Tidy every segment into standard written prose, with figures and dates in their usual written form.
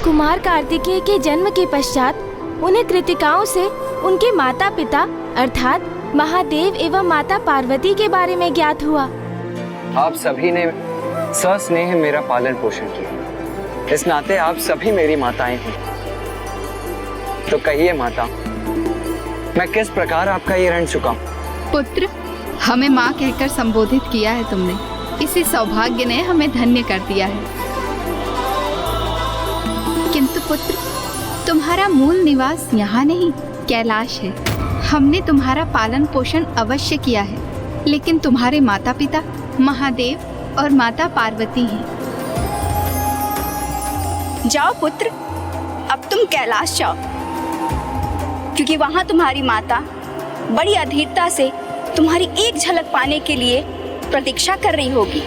कुमार कार्तिकेय के जन्म के पश्चात उन्हें कृतिकाओं से उनके माता पिता अर्थात महादेव एवं माता पार्वती के बारे में ज्ञात हुआ। आप सभी ने सस्नेह मेरा पालन पोषण किया, इस नाते आप सभी मेरी माताएं हैं। तो कहिए माता, मैं किस प्रकार आपका ये ऋण चुकाऊं? पुत्र, हमें माँ कहकर संबोधित किया है तुमने, इसी सौभाग्य ने हमें धन्य कर दिया है। किंतु पुत्र, तुम्हारा मूल निवास यहाँ नहीं कैलाश है। हमने तुम्हारा पालन पोषण अवश्य किया है, लेकिन तुम्हारे माता पिता महादेव और माता पार्वती हैं। जाओ पुत्र, अब तुम कैलाश जाओ, क्योंकि वहां तुम्हारी माता बड़ी अधीरता से तुम्हारी एक झलक पाने के लिए प्रतीक्षा कर रही होगी।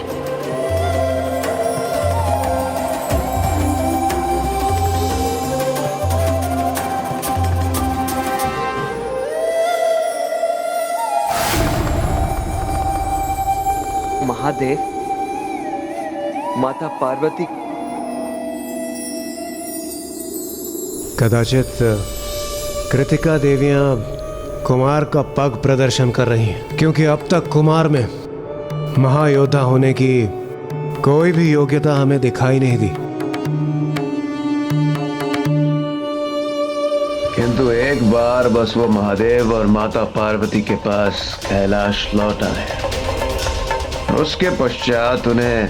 महादेव, माता पार्वती, कदाचित कृतिका देवियां कुमार का पग प्रदर्शन कर रही हैं, क्योंकि अब तक कुमार में महायोद्धा होने की कोई भी योग्यता हमें दिखाई नहीं दी। किंतु एक बार बस वो महादेव और माता पार्वती के पास कैलाश लौट आए, उसके पश्चात उन्हें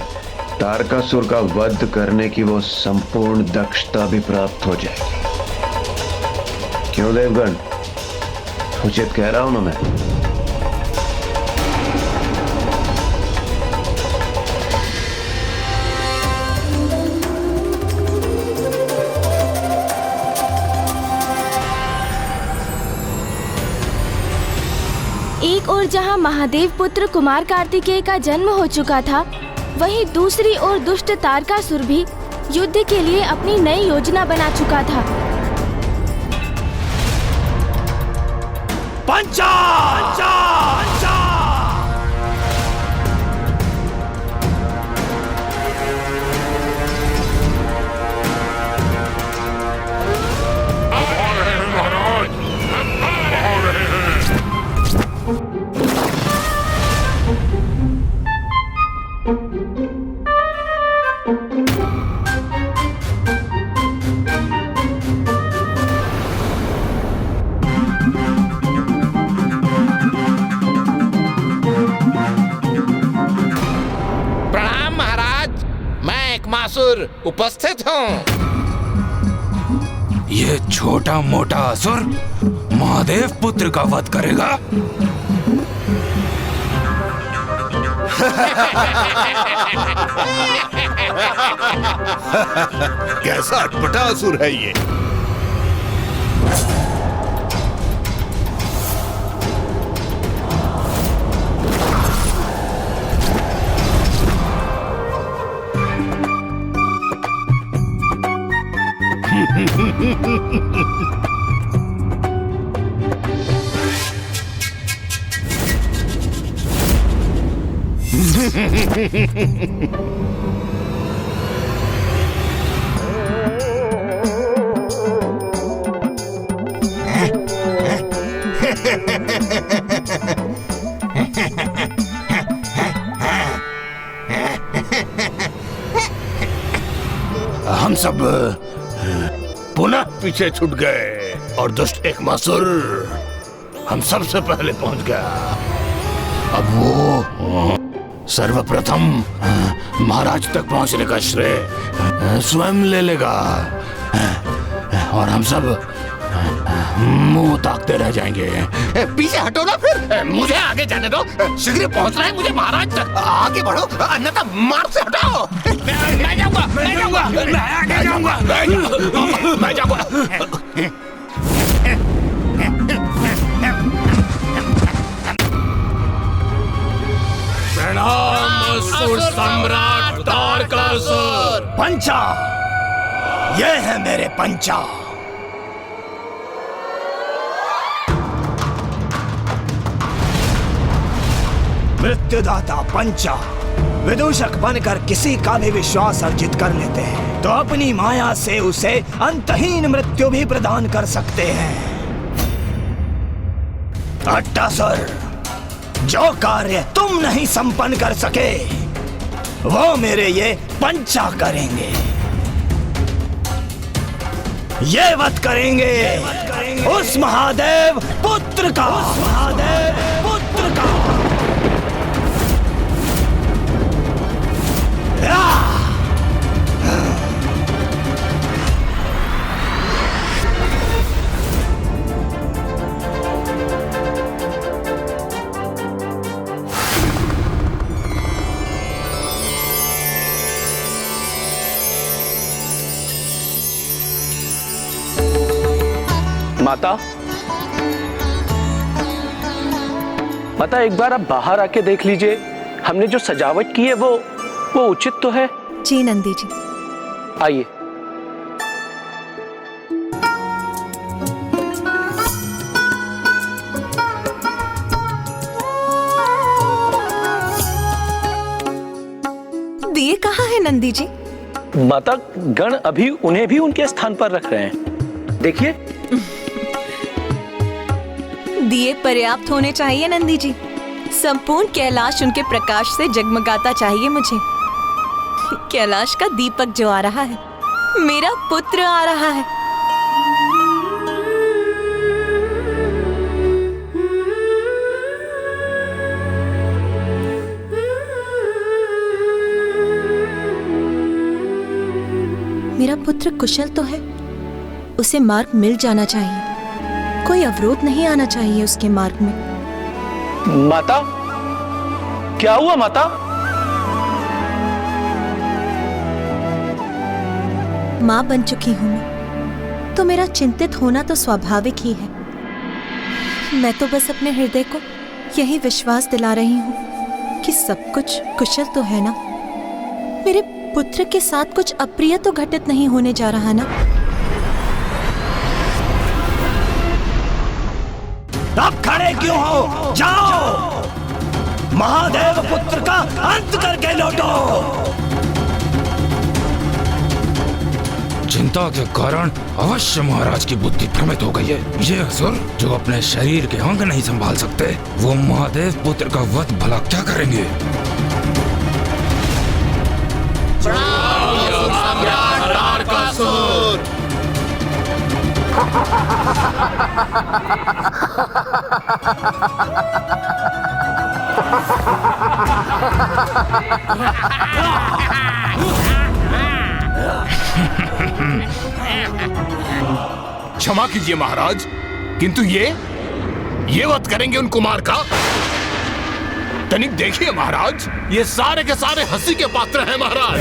तारकासुर का वध करने की वो संपूर्ण दक्षता भी प्राप्त हो जाएगी। क्यों देवगण, उचित कह रहा हूं ना मैं? एक ओर जहां महादेव पुत्र कुमार कार्तिकेय का जन्म हो चुका था, वहीं दूसरी ओर दुष्ट तारकासुर भी युद्ध के लिए अपनी नई योजना बना चुका था। पंचा! उपस्थित हूँ। ये छोटा मोटा असुर महादेव पुत्र का वध करेगा? कैसा अटपटा असुर है ये? हम सब पुनः पीछे छूट गए और दुष्ट एकमासुर हम सबसे पहले पहुंच गया। अब वो सर्वप्रथम महाराज तक पहुंचने का श्रेय स्वयं ले लेगा और हम सब मुंह ताकते रह जाएंगे। पीछे हटो ना, फिर मुझे आगे जाने दो। शीघ्र पहुंचना है मुझे महाराज तक। आगे बढ़ो, अन्यथा मार्ग से हटाओ। मैं जाऊंगा, मैं जाऊंगा, मैं आगे जाऊंगा, मैं जाऊंगा। प्रणाम असुर सम्राट तारकासुर। पंचा, ये है मेरे पंचा। मृत्युदाता पंचा विदूषक बनकर किसी का भी विश्वास अर्जित कर लेते हैं। तो अपनी माया से उसे अंतहीन मृत्यु भी प्रदान कर सकते हैं। अट्टासुर, जो कार्य तुम नहीं संपन्न कर सके वो मेरे ये पंचा करेंगे। ये वध करेंगे उस महादेव पुत्र का, उस महादेव पुत्र का। माता, माता एक बार आप बाहर आके देख लीजिए, हमने जो सजावट की है वो उचित तो है? जी नंदी जी। आइए। दिए कहाँ है नंदी जी? माता, गण अभी उन्हें भी उनके स्थान पर रख रहे हैं, देखिए। दिए पर्याप्त होने चाहिए नंदी जी। संपूर्ण कैलाश उनके प्रकाश से जगमगाता चाहिए मुझे। कैलाश का दीपक जो आ रहा है, मेरा पुत्र आ रहा है। मेरा पुत्र कुशल तो है, उसे मार्ग मिल जाना चाहिए, कोई अवरोध नहीं आना चाहिए उसके मार्ग में। माता, क्या हुआ माता? मां बन चुकी हूं मैं, तो मेरा चिंतित होना तो स्वाभाविक ही है। मैं तो बस अपने हृदय को यही विश्वास दिला रही हूं कि सब कुछ कुशल तो है ना। मेरे पुत्र के साथ कुछ अप्रिय तो घटित नहीं होने जा रहा ना। अब खड़े क्यों हो? जाओ, महादेव पुत्र का अंत करके लौटो। चिंता के कारण अवश्य महाराज की बुद्धि भ्रमित हो गई है। ये असुर जो अपने शरीर के अंग नहीं संभाल सकते, वो महादेव पुत्र का वध भला क्या करेंगे? क्षमा कीजिए महाराज, किंतु ये वध करेंगे उन कुमार का? तनिक देखिए महाराज, ये सारे के सारे हंसी के पात्र हैं महाराज।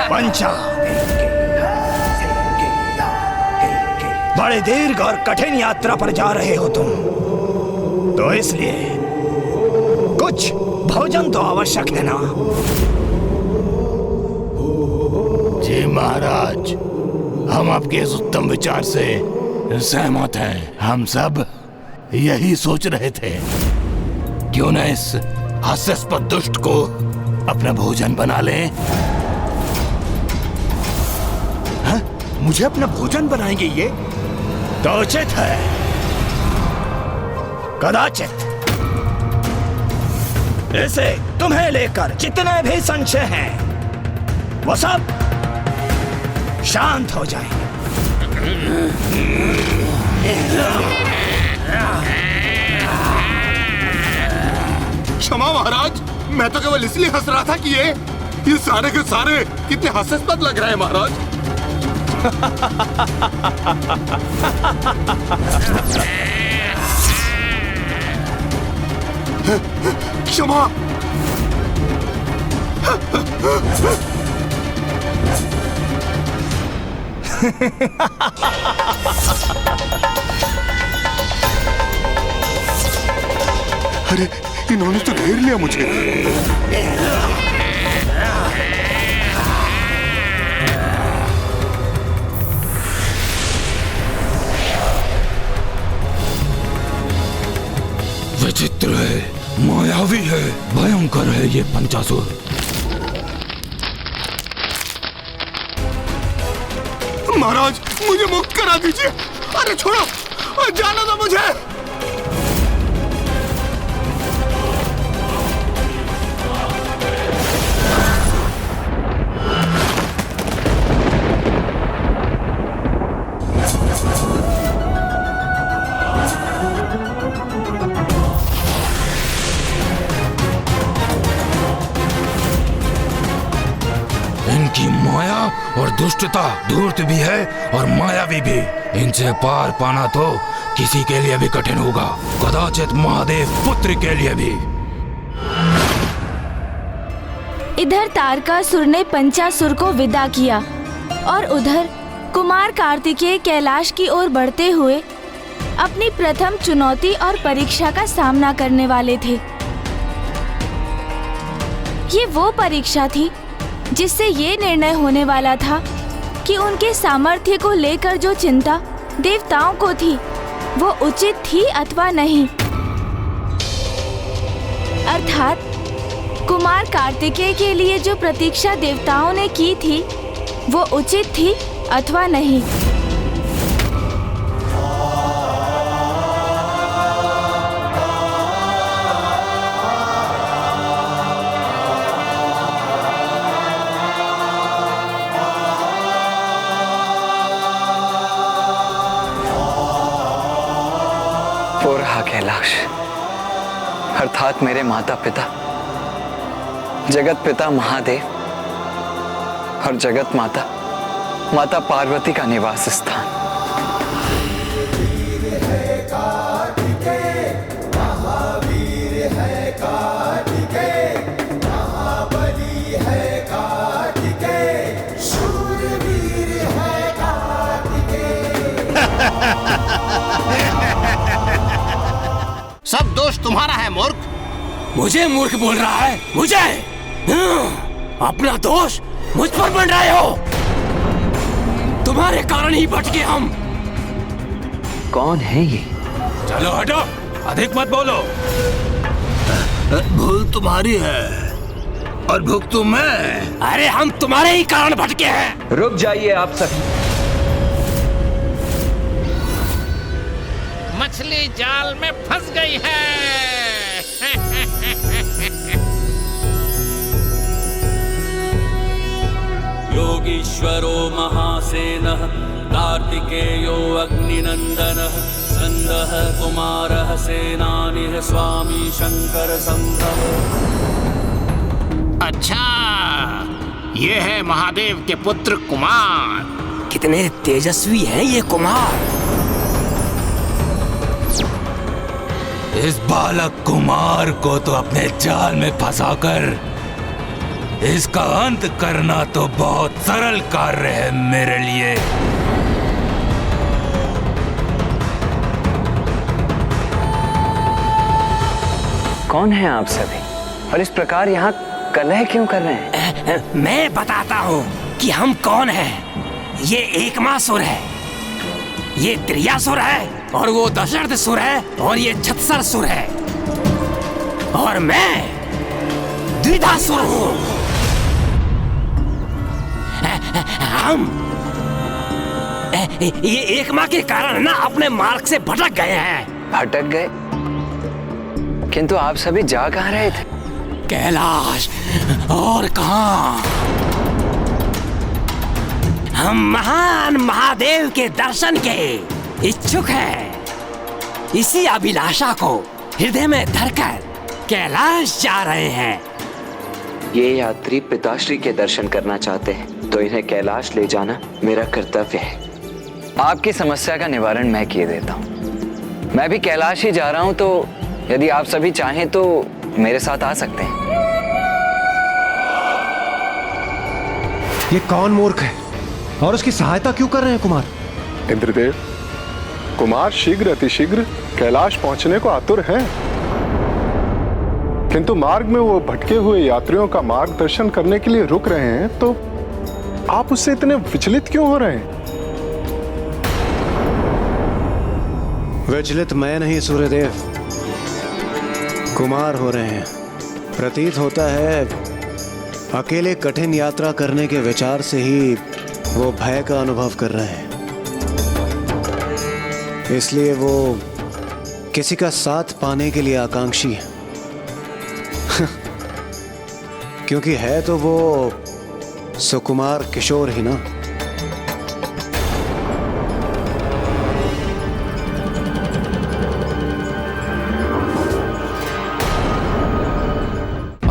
पंचा, बड़े दीर्घ और कठिन यात्रा पर जा रहे हो तुम, तो इसलिए कुछ भोजन तो आवश्यक है ना। जी महाराज, हम आपके इस उत्तम विचार से सहमत हैं। हम सब यही सोच रहे थे, क्यों न इस हास्यास्पद दुष्ट को अपना भोजन बना लें। हाँ? मुझे अपना भोजन बनाएंगे ये? तो उचित है, कदाचित इसे तुम्हें लेकर जितने भी संशय हैं वो सब शांत हो जाएंगे। क्षमा महाराज, मैं तो केवल इसलिए हंस रहा था कि ये सारे के सारे कितने हास्यास्पद लग रहे हैं महाराज। क्षमा। अरे, इन्होंने तो घेर लिया मुझे। विचित्र है, मायावी है, भयंकर है ये पंचासुर। महाराज मुझे मुक्त करा दीजिए। अरे छोड़ो, जाने दो मुझे। इनकी माया और दुष्टता धूर्त भी है और मायावी भी। इनसे पार पाना तो किसी के लिए भी कठिन होगा, कदाचित महादेव पुत्र के लिए भी। इधर तारकासुर ने पंचासुर को विदा किया और उधर कुमार कार्तिकेय कैलाश की ओर बढ़ते हुए अपनी प्रथम चुनौती और परीक्षा का सामना करने वाले थे। ये वो परीक्षा थी जिससे ये निर्णय होने वाला था कि उनके सामर्थ्य को लेकर जो चिंता देवताओं को थी वो उचित थी अथवा नहीं। अर्थात कुमार कार्तिकेय के लिए जो प्रतीक्षा देवताओं ने की थी वो उचित थी अथवा नहीं। वो रहा कैलाश, अर्थात मेरे माता पिता, जगत पिता महादेव और जगत माता माता पार्वती का निवास स्थान। सब दोष तुम्हारा है मूर्ख। मुझे मूर्ख बोल रहा है? मुझे अपना दोष मुझ पर बन रहे हो। तुम्हारे कारण ही भटके हम। कौन है ये? चलो हटो, अधिक मत बोलो। भूल तुम्हारी है और भुगतू मैं। अरे हम तुम्हारे ही कारण भटके हैं। रुक जाइए आप सभी। मछली जाल में फंस गई है। योगीश्वरो महासेनः कार्तिकेयो अग्निनंदनः स्कंदः कुमारः सेनानिः स्वामी शंकर संभव। अच्छा, ये है महादेव के पुत्र कुमार। कितने तेजस्वी हैं ये कुमार। इस बालक कुमार को तो अपने जाल में फंसाकर इसका अंत करना तो बहुत सरल कार्य है मेरे लिए। कौन है आप सभी और इस प्रकार यहाँ कलह क्यों कर रहे हैं? मैं बताता हूँ कि हम कौन हैं। ये एकमासुर है, ये त्रियासुर है और वो दशरथसुर है और ये छत्सरसुर है और मैं द्विधासुर हूँ। हम ये एक माँ के कारण ना अपने मार्ग से भटक गए हैं। भटक गए? किंतु आप सभी जा कहाँ रहे थे? कैलाश और कहाँ। हम महान महादेव के दर्शन के इच्छुक हैं। इसी अभिलाषा को हृदय में धरकर कैलाश जा रहे हैं। ये यात्री पिताश्री के दर्शन करना चाहते हैं तो इन्हें कैलाश ले जाना मेरा कर्तव्य है। आपकी समस्या का निवारण मैं किए देता हूँ। मैं भी कैलाश ही जा रहा हूँ, तो यदि आप सभी चाहें तो मेरे साथ आ सकते हैं। ये कौन मूर्ख है और उसकी सहायता क्यों कर रहे हैं कुमार? इंद्रदेव, कुमार शीघ्र अतिशीघ्र कैलाश पहुंचने को आतुर हैं, किंतु मार्ग में वो भटके हुए यात्रियों का मार्गदर्शन करने के लिए रुक रहे हैं, तो आप उससे इतने विचलित क्यों हो रहे हैं? विचलित मैं नहीं सूर्यदेव, कुमार हो रहे हैं। प्रतीत होता है अकेले कठिन यात्रा करने के विचार से ही वो भय का अनुभव कर रहे हैं, इसलिए वो किसी का साथ पाने के लिए आकांक्षी है। क्योंकि है तो वो सुकुमार किशोर ही ना।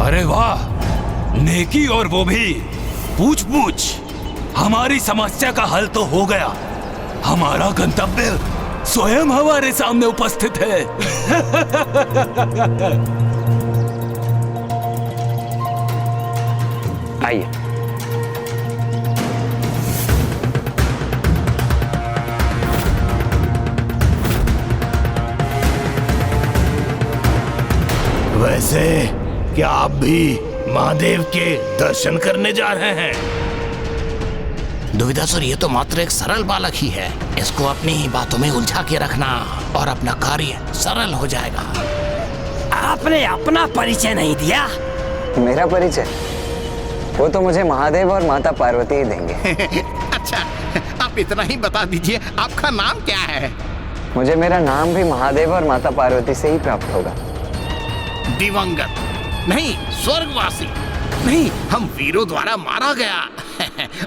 अरे वाह, नेकी और वो भी पूछ पूछ। हमारी समस्या का हल तो हो गया। हमारा गंतव्य स्वयं हमारे सामने उपस्थित है। आइए। वैसे क्या आप भी महादेव के दर्शन करने जा रहे हैं? दुविधासुर, ये तो मात्र एक सरल बालक ही है। इसको अपनी ही बातों में उलझा के रखना और अपना कार्य सरल हो जाएगा। आपने अपना परिचय नहीं दिया। मेरा परिचय वो तो मुझे महादेव और माता पार्वती ही देंगे। अच्छा, आप इतना ही बता दीजिए, आपका नाम क्या है? मुझे मेरा नाम भी महादेव और माता पार्वती से ही प्राप्त होगा। दिवंगत नहीं, स्वर्गवासी नहीं, हम वीरों द्वारा मारा गया।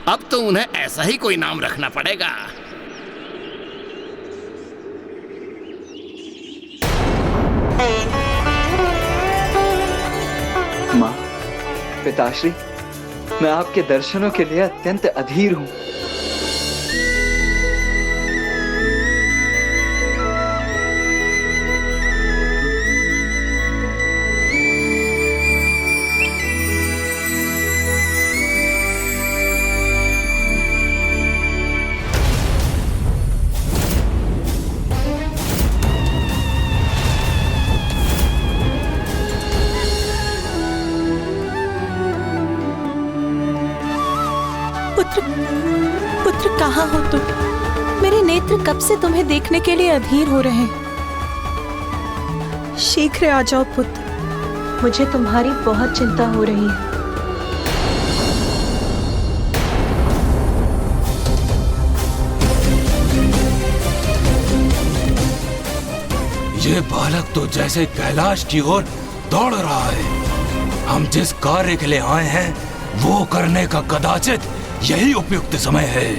अब तो उन्हें ऐसा ही कोई नाम रखना पड़ेगा। माँ, पिताश्री, मैं आपके दर्शनों के लिए अत्यंत अधीर हूँ। पुत्र कहाँ हो तुम? मेरे नेत्र कब से तुम्हें देखने के लिए अधीर हो रहे हैं। शीघ्र आ जाओ पुत्र, मुझे तुम्हारी बहुत चिंता हो रही है। ये बालक तो जैसे कैलाश की ओर दौड़ रहा है। हम जिस कार्य के लिए आए हैं वो करने का कदाचित यही उपयुक्त समय है।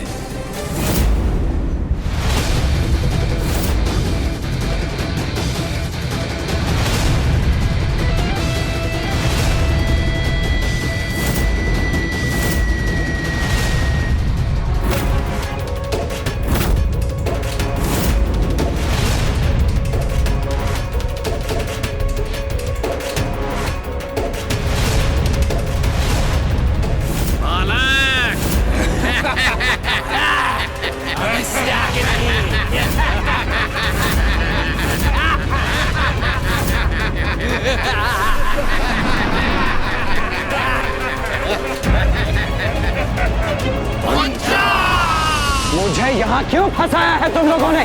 मुझे यहाँ क्यों फंसाया है तुम लोगों ने?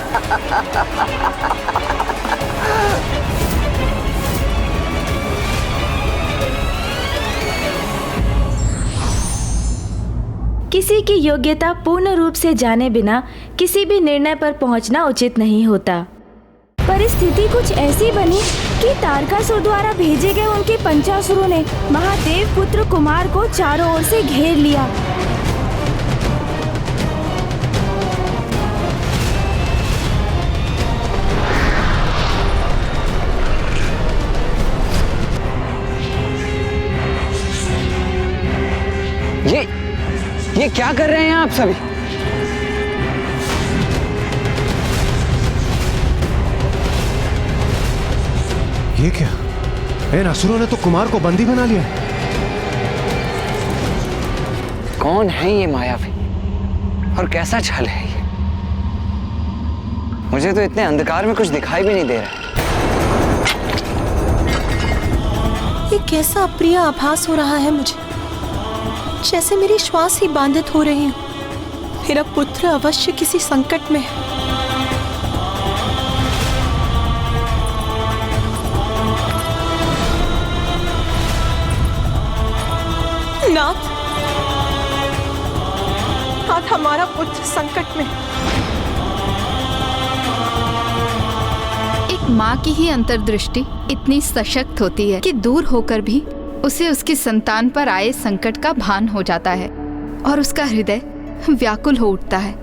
किसी की योग्यता पूर्ण रूप से जाने बिना किसी भी निर्णय पर पहुंचना उचित नहीं होता। परिस्थिति कुछ ऐसी बनी कि तारकासुर द्वारा भेजे गए उनके पंचासुरों ने महादेव पुत्र कुमार को चारों ओर से घेर लिया। ये क्या कर रहे हैं आप सभी? ये क्या? इन असुरों ने तो कुमार को बंदी बना लिया। कौन है ये मायावी और कैसा छल है ये? मुझे तो इतने अंधकार में कुछ दिखाई भी नहीं दे रहा है। ये कैसा अप्रिय आभास हो रहा है मुझे, जैसे मेरी श्वास ही बाधित हो रही हो। मेरा पुत्र अवश्य किसी संकट में है। हमारा पुत्र संकट में। एक माँ की ही अंतर्दृष्टि इतनी सशक्त होती है कि दूर होकर भी उसे उसकी संतान पर आए संकट का भान हो जाता है और उसका हृदय व्याकुल हो उठता है।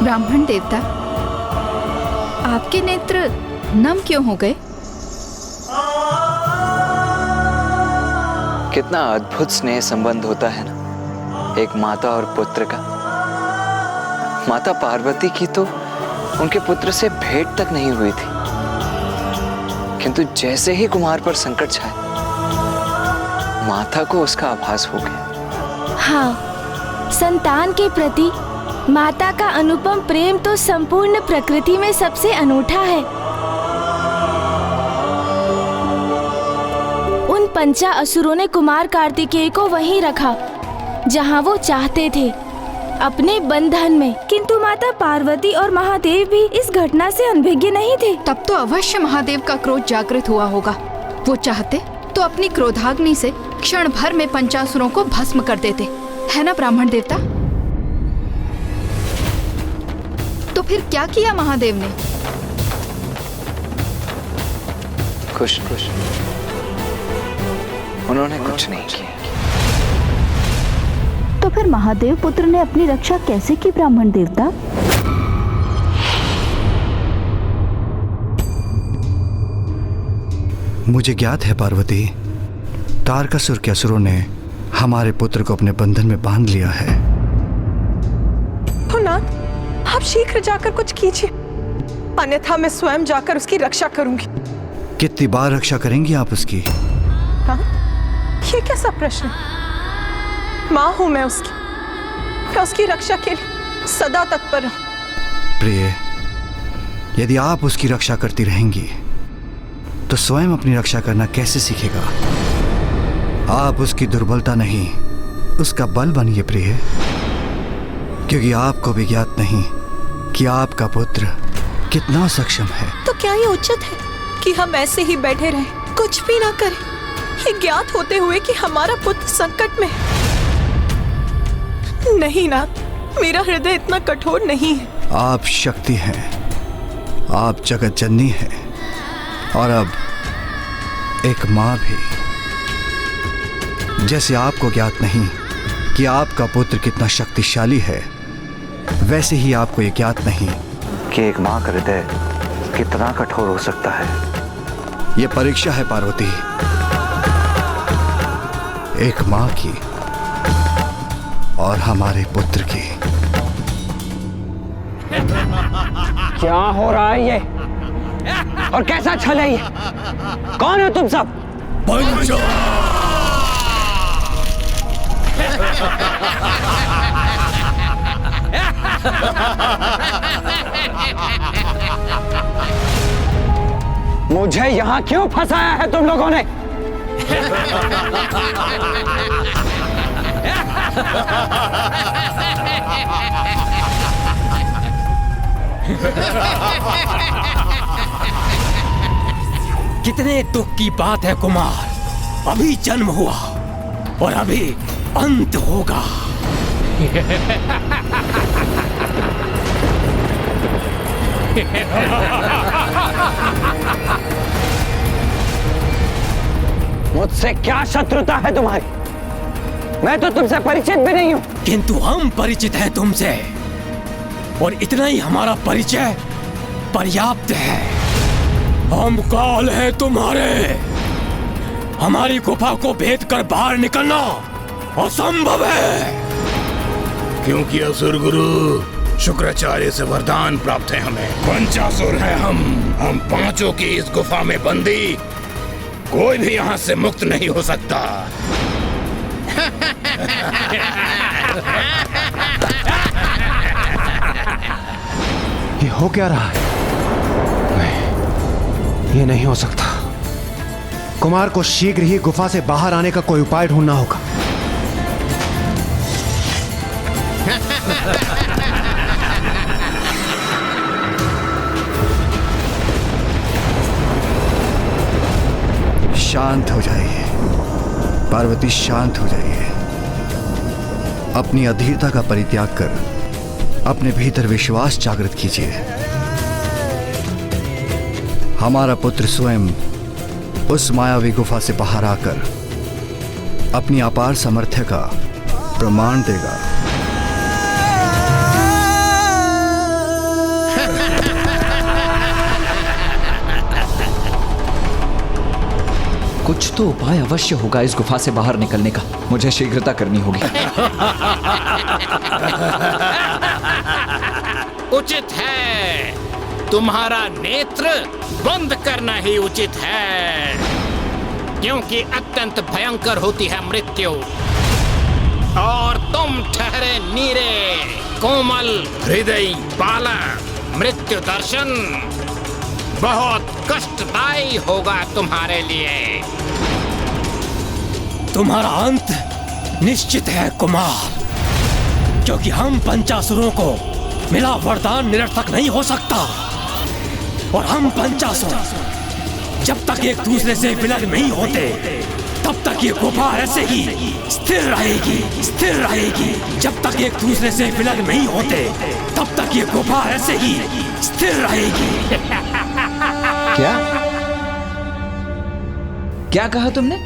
ब्राह्मण देवता, आपके नेत्र नम क्यों हो गए? कितना अद्भुत स्नेह संबंध होता है ना एक माता और पुत्र का। माता पार्वती की तो उनके पुत्र से भेंट तक नहीं हुई थी, किंतु जैसे ही कुमार पर संकट छाया, माता को उसका आभास हो गया। हाँ, संतान के प्रति माता का अनुपम प्रेम तो संपूर्ण प्रकृति में सबसे अनूठा है। उन पंचा असुरों ने कुमार कार्तिकेय को वहीं रखा जहां वो चाहते थे, अपने बंधन में। किंतु माता पार्वती और महादेव भी इस घटना से अनभिज्ञ नहीं थे। तब तो अवश्य महादेव का क्रोध जागृत हुआ होगा। वो चाहते तो अपनी क्रोधाग्नि से क्षण भर में पंचासुरों को भस्म कर देते, है ना ब्राह्मण देवता? तो फिर क्या किया महादेव ने? कुछ उन्होंने कुछ नहीं किया। तो फिर महादेव पुत्र ने अपनी रक्षा कैसे की ब्राह्मण देवता? मुझे ज्ञात है पार्वती, तारकासुर के असुरों ने हमारे पुत्र को अपने बंधन में बांध लिया है। नाथ, आप शीघ्र जाकर कुछ कीजिए, अन्यथा मैं स्वयं जाकर उसकी रक्षा करूंगी। कितनी बार रक्षा करेंगी आप उसकी? हाँ? ये कैसा प्रश्न है? माँ हूं मैं उसकी रक्षा के लिए सदा तत्पर हूं। प्रिय, यदि आप उसकी रक्षा करती रहेंगी तो स्वयं अपनी रक्षा करना कैसे सीखेगा? आप उसकी दुर्बलता नहीं, उसका बल बनिए प्रिय, क्योंकि आपको भी ज्ञात नहीं कि आपका पुत्र कितना सक्षम है। तो क्या ये उचित है कि हम ऐसे ही बैठे रहें, कुछ भी ना करें, ये ज्ञात होते हुए कि हमारा पुत्र संकट में है? नहीं नाथ, मेरा हृदय इतना कठोर नहीं है। आप शक्ति हैं, आप जगत जननी हैं, और अब एक माँ भी। जैसे आपको ज्ञात नहीं कि आपका पुत्र कितना शक्तिशाली है, वैसे ही आपको ये ज्ञात नहीं कि एक माँ का हृदय कितना कठोर हो सकता है। ये परीक्षा है पार्वती, एक माँ की और हमारे पुत्र की। क्या हो रहा है ये? और कैसा छल है ये? कौन हो तुम सब? पंचा! मुझे यहाँ क्यों फंसाया है तुम लोगों ने? कितने दुख की बात है कुमार, अभी जन्म हुआ और अभी अंत होगा। मुझसे क्या शत्रुता है तुम्हारी? मैं तो तुमसे परिचित भी नहीं हूं। किंतु हम परिचित हैं तुमसे, और इतना ही हमारा परिचय पर्याप्त है। हम काल हैं तुम्हारे, हमारी गुफा को भेद कर बाहर निकलना असंभव है। क्योंकि असुर गुरु शुक्राचार्य से वरदान प्राप्त है हमें। पंचासुर हैं हम पांचों की इस गुफा में बंदी, कोई भी यहाँ से मुक्त नहीं हो सकता। ये हो क्या रहा है? नहीं, ये नहीं हो सकता। कुमार को शीघ्र ही गुफा से बाहर आने का कोई उपाय ढूंढना होगा। शांत हो जाइए पार्वती, शांत हो जाइए। अपनी अधीरता का परित्याग कर अपने भीतर विश्वास जागृत कीजिए। हमारा पुत्र स्वयं उस मायावी गुफा से बाहर आकर अपनी अपार सामर्थ्य का प्रमाण देगा। कुछ तो उपाय अवश्य होगा इस गुफा से बाहर निकलने का। मुझे शीघ्रता करनी होगी। उचित है, तुम्हारा नेत्र बंद करना ही उचित है, क्योंकि अत्यंत भयंकर होती है मृत्यु। और तुम ठहरे नीरे कोमल हृदय बालक, मृत्यु दर्शन बहुत कष्टदायी होगा तुम्हारे लिए। तुम्हारा अंत निश्चित है कुमार, क्योंकि हम पंचासुरों को मिला वरदान निरर्थक नहीं हो सकता। और हम पंचासुर जब तक एक दूसरे से विलग नहीं होते तब तक ये गुफा ऐसे ही स्थिर रहेगी, स्थिर रहेगी। जब तक एक दूसरे से विलग नहीं होते तब तक ये गुफा ऐसे ही स्थिर रहेगी। क्या क्या कहा तुमने?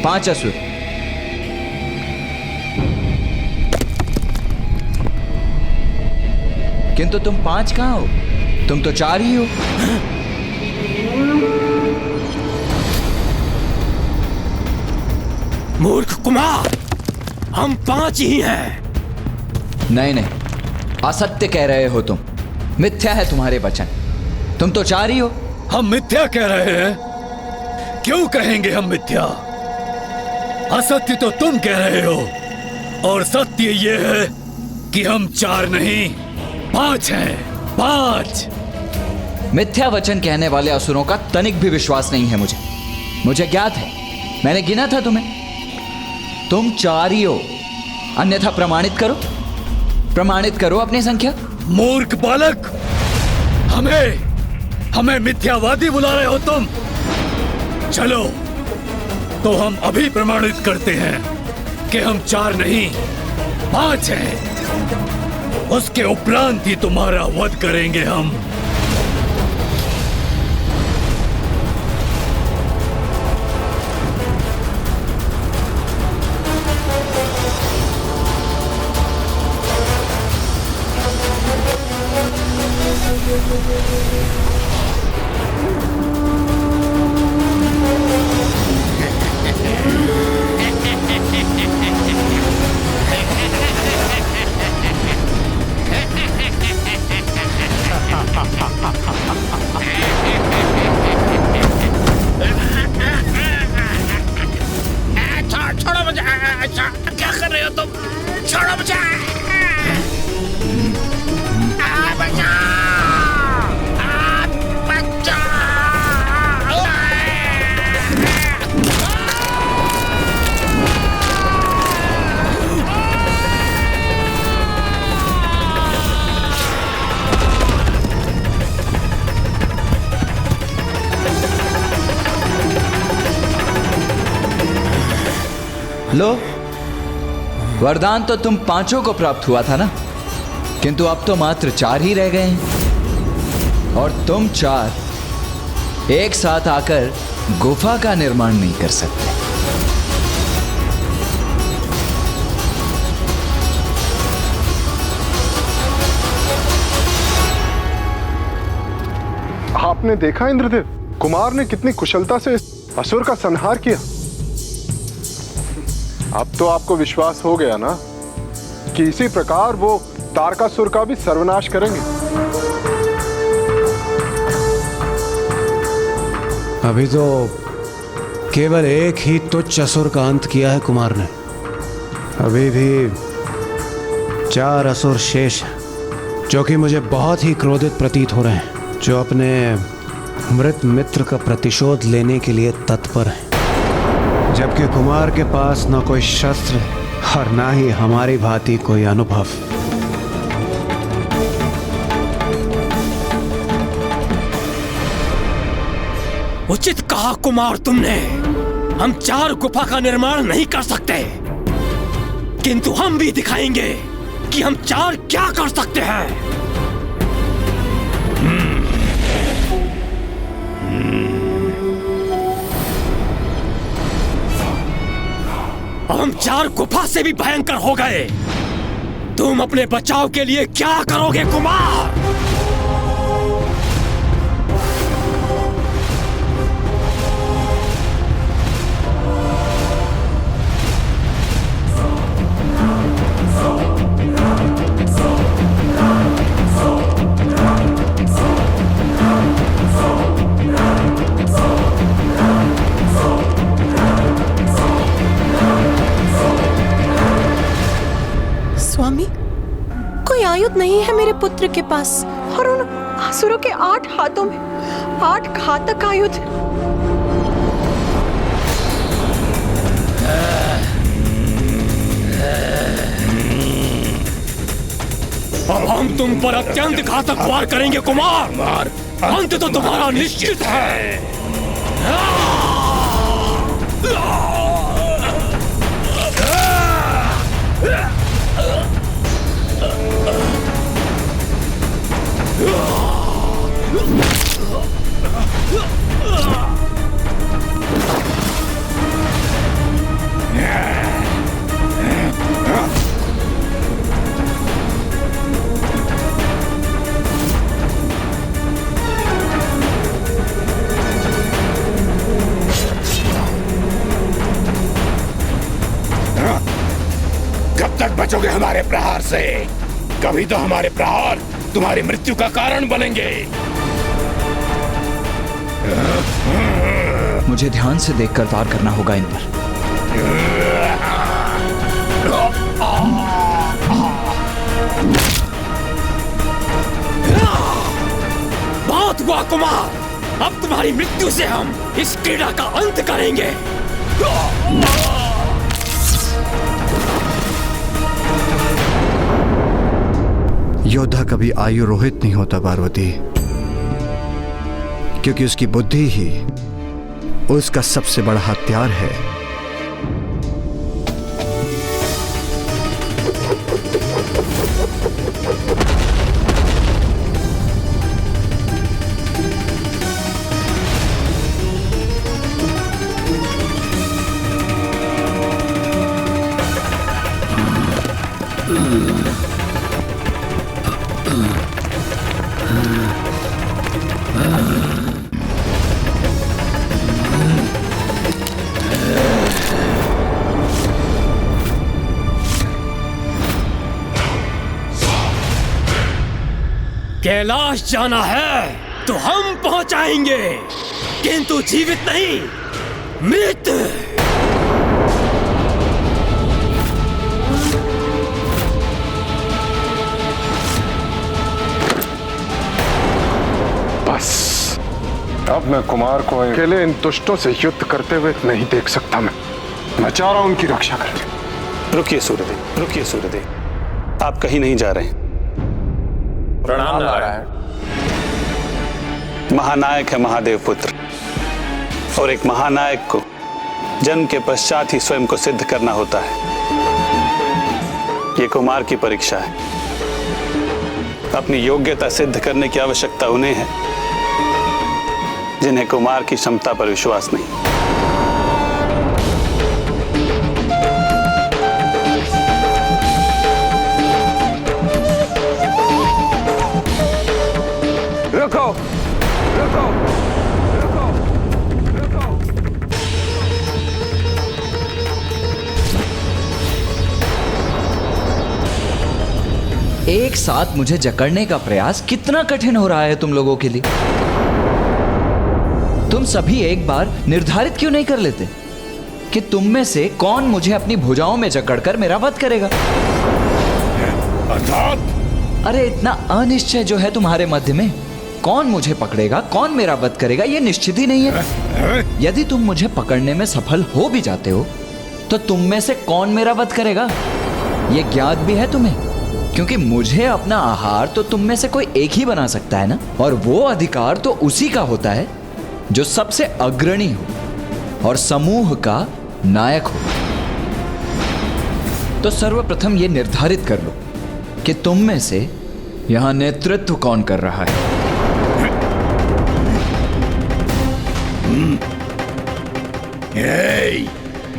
5 असुर? किंतु तुम 5 कहां हो? तुम तो 4 ही हो। मूर्ख कुमार, हम 5 ही हैं। नहीं नहीं, असत्य कह रहे हो तुम। मिथ्या है तुम्हारे वचन। तुम तो 4 ही हो। हम मिथ्या कह रहे हैं? क्यों कहेंगे हम मिथ्या? असत्य तो तुम कह रहे हो, और सत्य ये है कि हम 4 नहीं 5 हैं। 5। मिथ्या वचन कहने वाले असुरों का तनिक भी विश्वास नहीं है मुझे ज्ञात है। मैंने गिना था तुम्हें। तुम 4 ही हो, अन्यथा प्रमाणित करो अपनी संख्या। मूर्ख बालक, हमें मिथ्यावादी बुला रहे हो तुम? चलो तो हम अभी प्रमाणित करते हैं कि हम 4 नहीं 5 हैं। उसके उपरांत ही तुम्हारा वध करेंगे हम। छोड़ो मुझे। क्या कर रहे हो तुम? छोड़ो मुझे। लो, वरदान तो तुम 5 को प्राप्त हुआ था ना, किंतु अब तो मात्र 4 ही रह गए हैं। और तुम 4 एक साथ आकर गुफा का निर्माण नहीं कर सकते। आपने देखा इंद्रदेव, कुमार ने कितनी कुशलता से इस असुर का संहार किया। अब तो आपको विश्वास हो गया ना कि इसी प्रकार वो तारकासुर का भी सर्वनाश करेंगे। अभी तो केवल एक ही तुच्छ असुर का अंत किया है कुमार ने। अभी भी 4 असुर शेष हैं, जो कि मुझे बहुत ही क्रोधित प्रतीत हो रहे हैं, जो अपने मृत मित्र का प्रतिशोध लेने के लिए तत्पर हैं, जबकि कुमार के पास न कोई शस्त्र और ना ही हमारी भांति कोई अनुभव। उचित कहा कुमार तुमने। हम 4 गुफा का निर्माण नहीं कर सकते, किंतु हम भी दिखाएंगे कि हम 4 क्या कर सकते हैं। अब हम 4 गुफा से भी भयंकर हो गए। तुम अपने बचाव के लिए क्या करोगे कुमार? स्वामी, कोई आयुध नहीं है मेरे पुत्र के पास, और उन असुरों के 8 हाथों में 8 घातक आयुध। अब हम तुम पर अत्यंत घातक वार करेंगे कुमार। अंत तो तुम्हारा निश्चित है। कब तक बचोगे हमारे प्रहार से? कभी तो हमारे प्रहार तुम्हारी मृत्यु का कारण बनेंगे। मुझे ध्यान से देखकर वार करना होगा इन पर। बहुत हुआ कुमार, अब तुम्हारी मृत्यु से हम इस क्रीड़ा का अंत करेंगे। योद्धा कभी आयु रोहित नहीं होता पार्वती, क्योंकि उसकी बुद्धि ही उसका सबसे बड़ा हथियार है। कैलाश जाना है तो हम पहुंचाएंगे, किंतु जीवित नहीं, मृत। बस अब मैं कुमार को अकेले इन दुष्टों से युद्ध करते हुए नहीं देख सकता। मैं चाह रहा हूं उनकी रक्षा करें। रुकिए सूर्यदेव, रुकिए सूर्यदेव, आप कहीं नहीं जा रहे। प्रणाम नारायण। महानायक है महादेव पुत्र, और एक महानायक को जन्म के पश्चात ही स्वयं को सिद्ध करना होता है। ये कुमार की परीक्षा है। अपनी योग्यता सिद्ध करने की आवश्यकता उन्हें है जिन्हें कुमार की क्षमता पर विश्वास नहीं। रुको, रुको, रुको, रुको। एक साथ मुझे जकड़ने का प्रयास कितना कठिन हो रहा है तुम लोगों के लिए। तुम सभी एक बार निर्धारित क्यों नहीं कर लेते कि तुम में से कौन मुझे अपनी भुजाओं में जकड़कर मेरा वध करेगा? अर्थात? अरे इतना अनिश्चय जो है तुम्हारे मध्य में, कौन मुझे पकड़ेगा, कौन मेरा वध करेगा, ये निश्चित ही नहीं है। यदि तुम मुझे पकड़ने में सफल हो भी जाते हो तो तुम में से कौन मेरा वध करेगा, ये ज्ञात भी है तुम्हें, क्योंकि मुझे अपना आहार तो तुम में से कोई एक ही बना सकता है ना, और वो अधिकार तो उसी का होता है जो सबसे अग्रणी हो और समूह का नायक हो। तो सर्वप्रथम ये निर्धारित कर लो कि तुम में से यहां नेतृत्व कौन कर रहा है।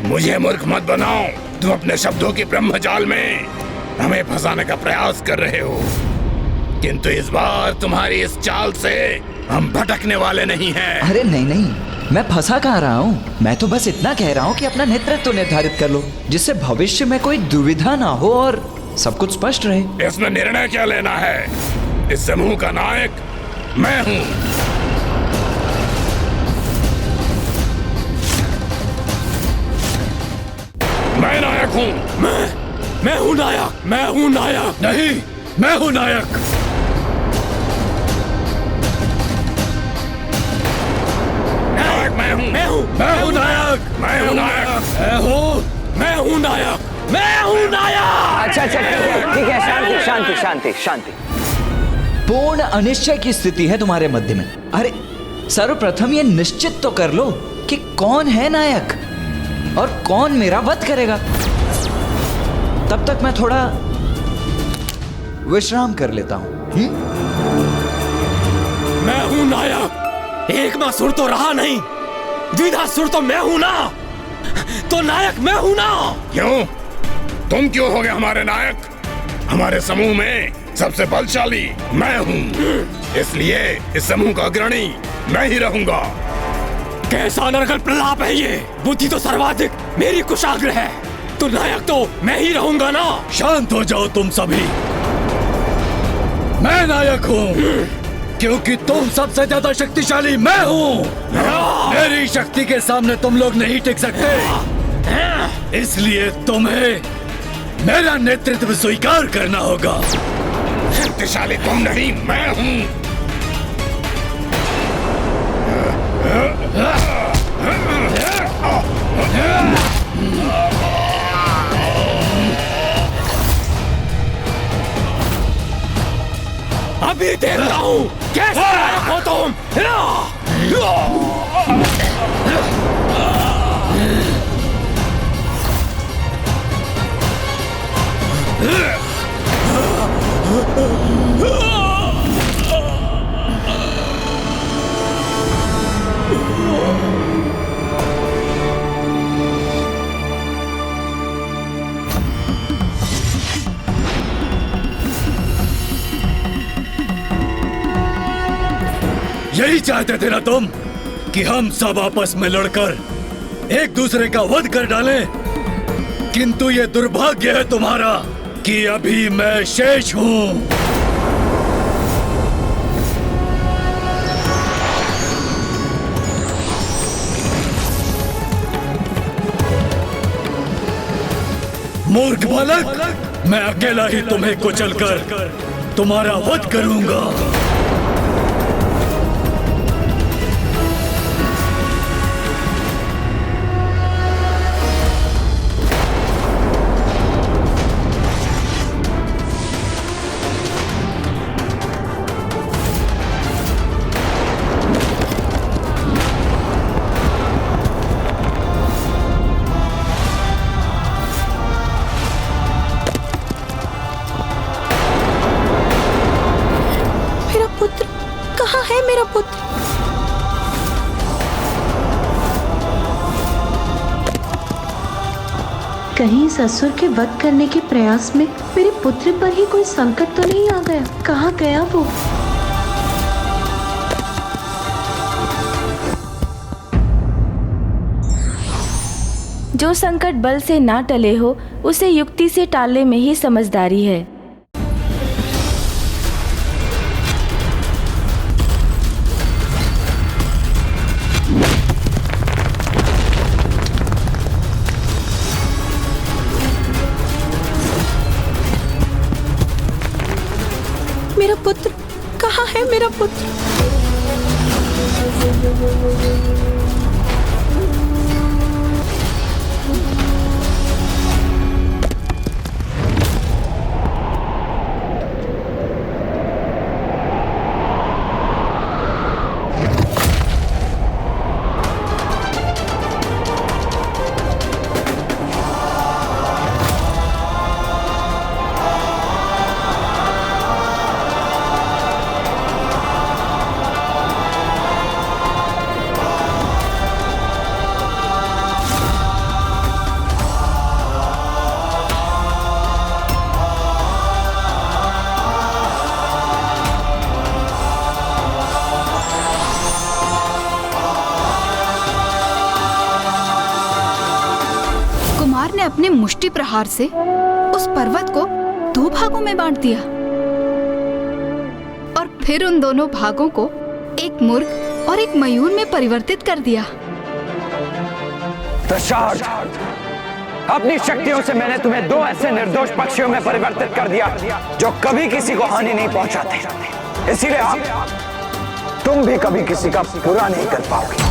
मुझे मूर्ख मत बनाओ। तुम अपने शब्दों की ब्रह्मजाल में हमें फंसाने का प्रयास कर रहे हो, किंतु इस बार तुम्हारी इस चाल से हम भटकने वाले नहीं हैं। अरे नहीं नहीं, मैं फंसा कहाँ रहा हूँ। मैं तो बस इतना कह रहा हूँ कि अपना नेतृत्व निर्धारित कर लो, जिससे भविष्य में कोई दुविधा ना हो और सब कुछ स्पष्ट रहे। इसमें निर्णय क्या लेना है? इस समूह का नायक मैं हूँ। मैं नायक हूँ। मैं हूँ नायक। मैं हूँ नायक। नहीं, मैं हूँ नायक। मैं हूँ नायक। मैं हूँ नायक। मैं हूँ नायक। मैं हूँ नायक। अच्छा ठीक है, शांति शांति शांति शांति। पूर्ण अनिश्चय की स्थिति है तुम्हारे मध्य में। अरे सर्वप्रथम ये निश्चित तो कर लो कि कौन है नायक और कौन मेरा वध करेगा। तब तक मैं थोड़ा विश्राम कर लेता हूं। मैं हूं नायक। एक मासुर तो रहा नहीं, द्विधा सुर तो मैं हूं ना, तो नायक मैं हूं ना। क्यों? तुम क्यों हो गए हमारे नायक? हमारे समूह में सबसे बलशाली मैं हूँ, इसलिए इस समूह का अग्रणी मैं ही रहूंगा। कैसा नरकल प्रलाप है ये? बुद्धि तो सर्वाधिक मेरी कुशाग्र है, तो नायक तो मैं ही रहूंगा ना। शांत हो जाओ तुम सभी। मैं नायक हूँ क्योंकि तुम सबसे ज्यादा शक्तिशाली मैं हूँ। मेरी शक्ति के सामने तुम लोग नहीं टिक सकते, इसलिए तुम्हें मेरा नेतृत्व स्वीकार करना होगा। शक्तिशाली तुम नहीं, मैं हूँ। अभी देखता हूँ कैसे हो तुम। यही चाहते थे ना तुम कि हम सब आपस में लड़कर एक दूसरे का वध कर डालें, किंतु ये दुर्भाग्य है तुम्हारा कि अभी मैं शेष हूं। मूर्ख बालक, मैं अकेला ही तुम्हें कुचलकर तुम्हारा वध करूंगा। मेरा पुत्र कहीं ससुर के वध करने के प्रयास में मेरे पुत्र पर ही कोई संकट तो नहीं आ गया? कहाँ गया वो? जो संकट बल से ना टले हो उसे युक्ति से टालने में ही समझदारी है। कहाँ है मेरा पुत्र? अपने मुष्टि प्रहार से उस पर्वत को 2 भागों में बांट दिया और फिर उन दोनों भागों को एक मुर्ग और एक मयूर में परिवर्तित कर दिया। दशार्थ, अपनी शक्तियों से मैंने तुम्हें 2 ऐसे निर्दोष पक्षियों में परिवर्तित कर दिया जो कभी किसी को हानि नहीं पहुंचाते। इसीलिए तुम भी कभी किसी का बुरा नहीं कर पाओगे।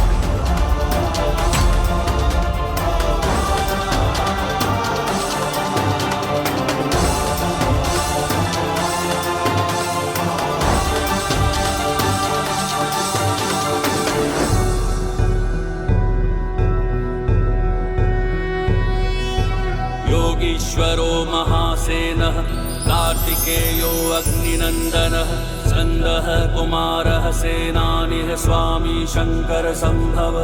योगीश्वरो महासेनः कार्तिकेयो अग्निनन्दनः स्कन्दः कुमारः सेनानिः स्वामी शंकर संभव।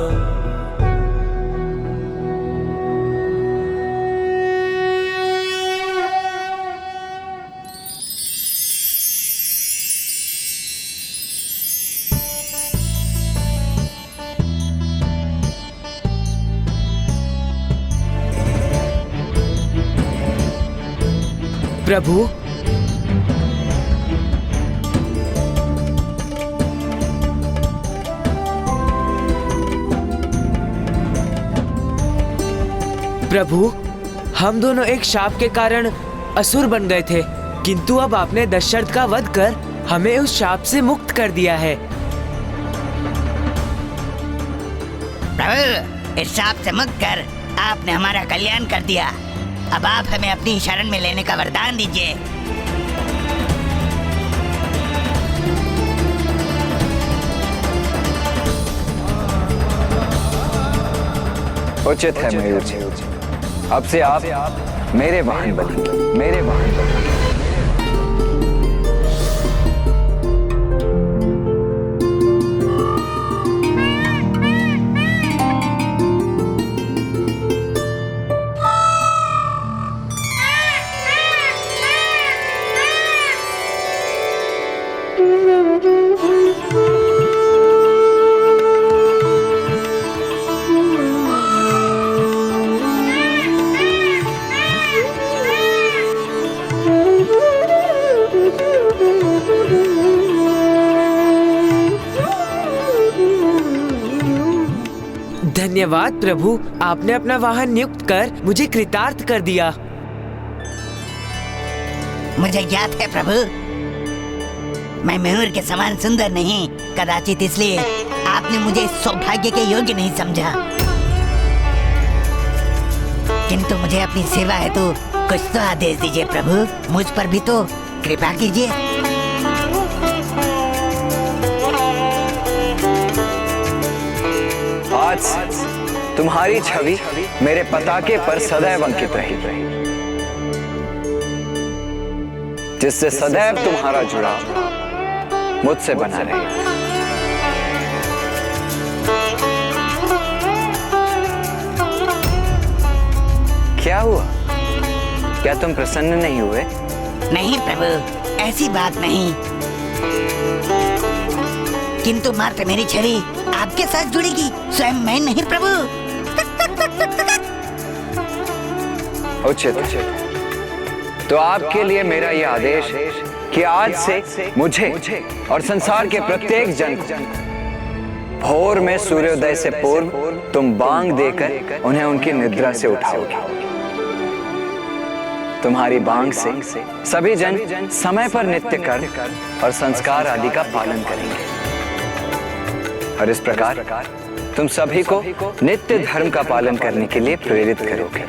प्रभु, प्रभु, हम दोनों एक शाप के कारण असुर बन गए थे, किंतु अब आपने दशरथ का वध कर हमें उस शाप से मुक्त कर दिया है। प्रभु, इस शाप से मुक्त कर आपने हमारा कल्याण कर दिया। अब आप हमें अपनी शरण में लेने का वरदान दीजिए। उचित है मयूर जी, अब से आप मेरे वाहन बनेंगे, मेरे वाहन बनेंगे। धन्यवाद प्रभु, आपने अपना वाहन नियुक्त कर मुझे कृतार्थ कर दिया। मुझे याद है प्रभु, मैं मयूर के समान सुंदर नहीं, कदाचित इसलिए आपने मुझे इस सौभाग्य के योग्य नहीं समझा। किंतु मुझे अपनी सेवा है तो कुछ तो आदेश दीजिए प्रभु, मुझ पर भी तो कृपा कीजिए। आज तुम्हारी छवि मेरे पताके पर सदैव अंकित रही, जिससे सदैव तुम्हारा जुड़ाव मुझसे बना रहे। क्या हुआ? क्या तुम प्रसन्न नहीं हुए? नहीं प्रभु, ऐसी बात नहीं, किंतु मात्र मेरी छड़ी आपके साथ जुड़ेगी, स्वयं मैं नहीं प्रभु। उचित, तो आपके लिए मेरा यह आदेश है कि आज से मुझे और संसार के प्रत्येक जन को भोर में सूर्योदय से पूर्व तुम बांग देकर उन्हें उनकी निद्रा से उठाओगे। तुम्हारी बांग से सभी जन समय पर नित्य कर्म और संस्कार आदि का पालन करेंगे और इस प्रकार तुम सभी को नित्य धर्म का पालन करने के लिए प्रेरित करोगे।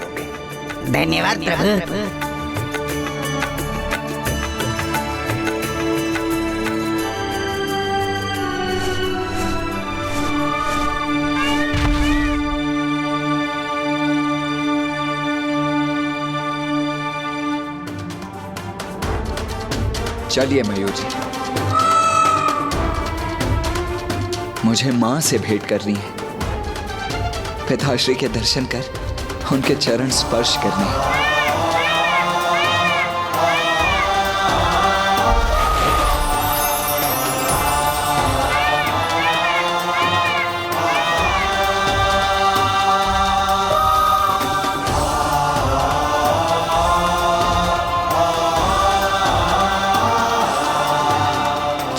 धन्यवाद प्रभु। चलिए मयूर जी, मुझे माँ से भेंट करनी है। पिताश्री के दर्शन कर उनके चरण स्पर्श करने हैं।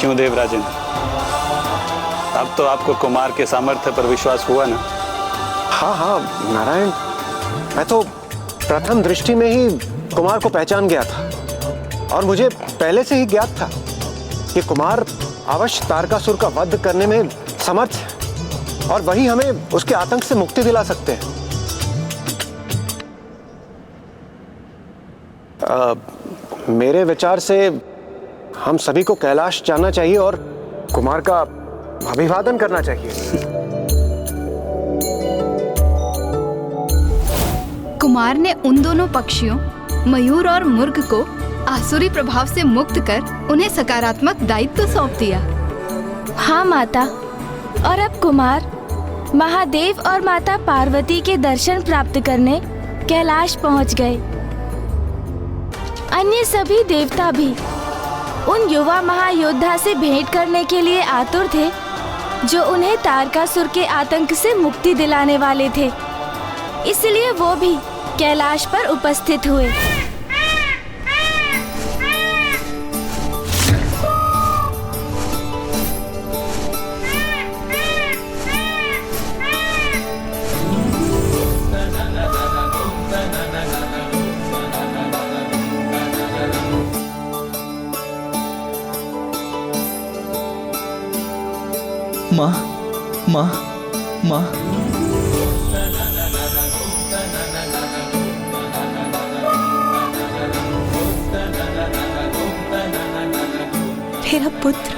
क्यों देवराजन, अब तो आपको कुमार के सामर्थ्य पर विश्वास हुआ ना? हाँ हाँ नारायण, मैं तो प्रथम दृष्टि में ही कुमार को पहचान गया था और मुझे पहले से ही ज्ञात था कि कुमार अवश्य तारकासुर का वध करने में समर्थ है और वही हमें उसके आतंक से मुक्ति दिला सकते हैं। मेरे विचार से हम सभी को कैलाश जाना चाहिए और कुमार का अभिवादन करना चाहिए। कुमार ने उन दोनों पक्षियों मयूर और मुर्ग को आसुरी प्रभाव से मुक्त कर उन्हें सकारात्मक दायित्व सौंप दिया। हाँ माता, और अब कुमार महादेव और माता पार्वती के दर्शन प्राप्त करने कैलाश पहुंच गए। अन्य सभी देवता भी उन युवा महायोद्धा से भेंट करने के लिए आतुर थे जो उन्हें तारकासुर के आतंक से मुक्ति दिलाने वाले थे। इसलिए वो भी कैलाश पर उपस्थित हुए। माँ, माँ, माँ। मेरा पुत्र।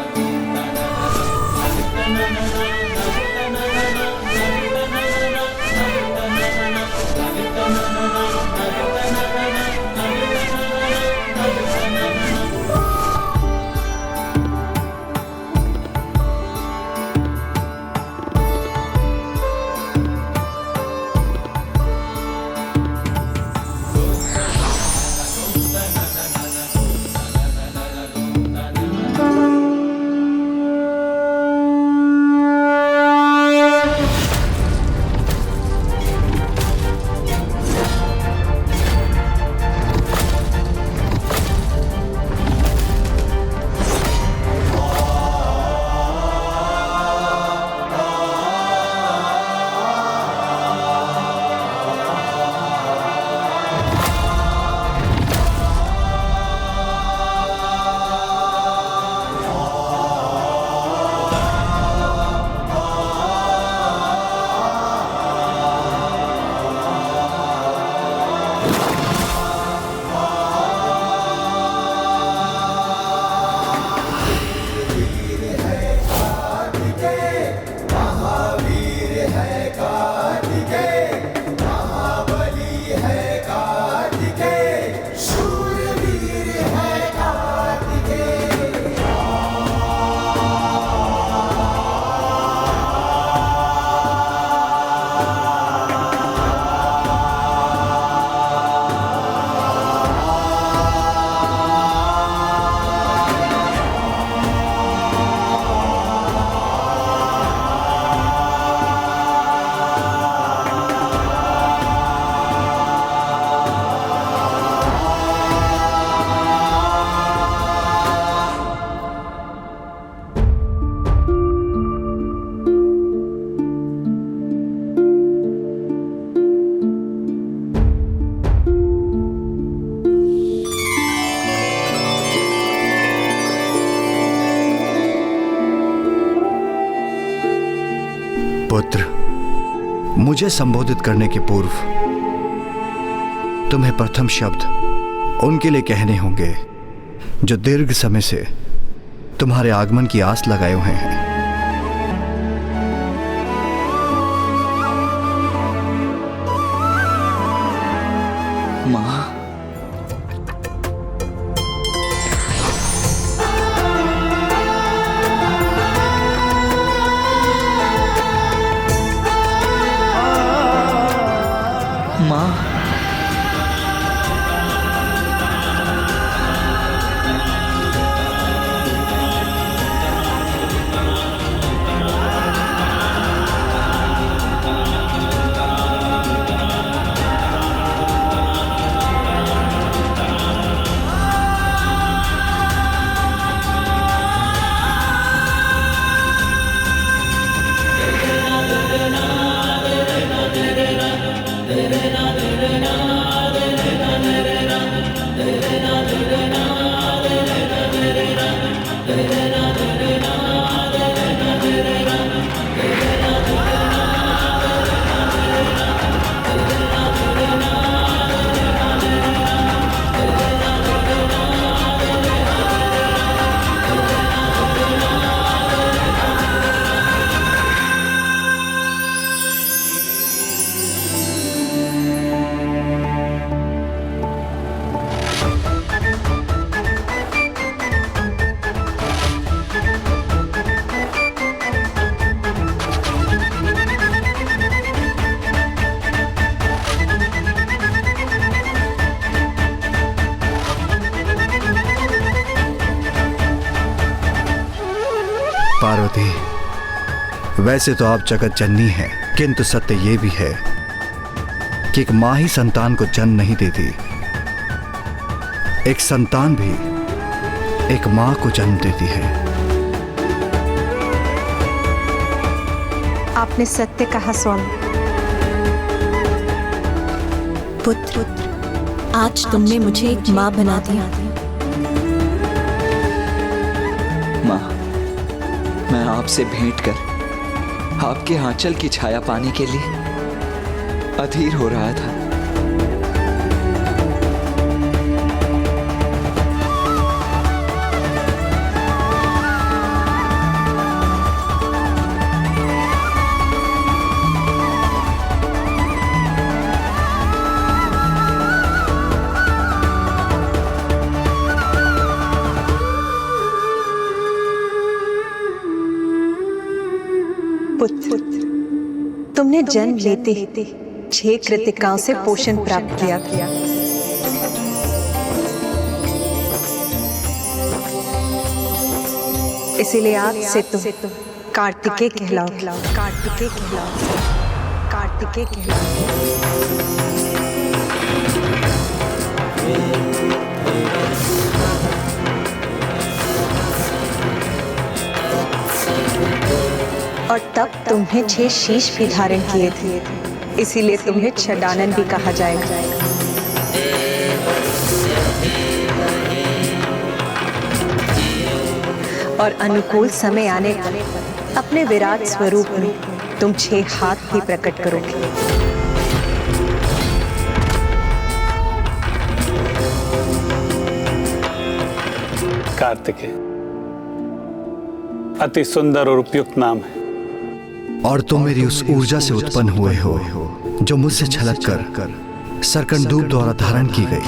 पुत्र, मुझे संबोधित करने के पूर्व तुम्हें प्रथम शब्द उनके लिए कहने होंगे जो दीर्घ समय से तुम्हारे आगमन की आस लगाए हुए हैं। माँ, माँ, पार्वती, वैसे तो आप जगत जननी हैं, किंतु सत्य ये भी है कि एक माँ ही संतान को जन्म नहीं देती, एक संतान भी एक माँ को जन्म देती है। आपने सत्य कहा स्वामी। पुत्र, आज तुमने मुझे एक माँ बना दिया। माँ, मैं आपसे भेंट कर आपके आंचल की छाया पाने के लिए अधीर हो रहा था। पुत्र, तुमने जन्म लेते 6 कृतिकाओं से पोषण प्राप्त किया। इसीलिए आज से तुम कार्तिकेय कहलाओ। कार्तिकेय कहलाओ। कार्तिकेय कहलाओ। और तब तुम्हें 6 शीश भी धारण किए थे, इसीलिए तुम्हें छदानन भी कहा जाएगा। और अनुकूल समय आने पर अपने विराट स्वरूप में तुम 6 हाथ भी प्रकट करोगे। कार्तिकेय अति सुंदर और उपयुक्त नाम है। और तुम मेरी उस ऊर्जा से उत्पन्न हुए हो जो मुझसे छलक कर सरकंदूप द्वारा धारण की गई।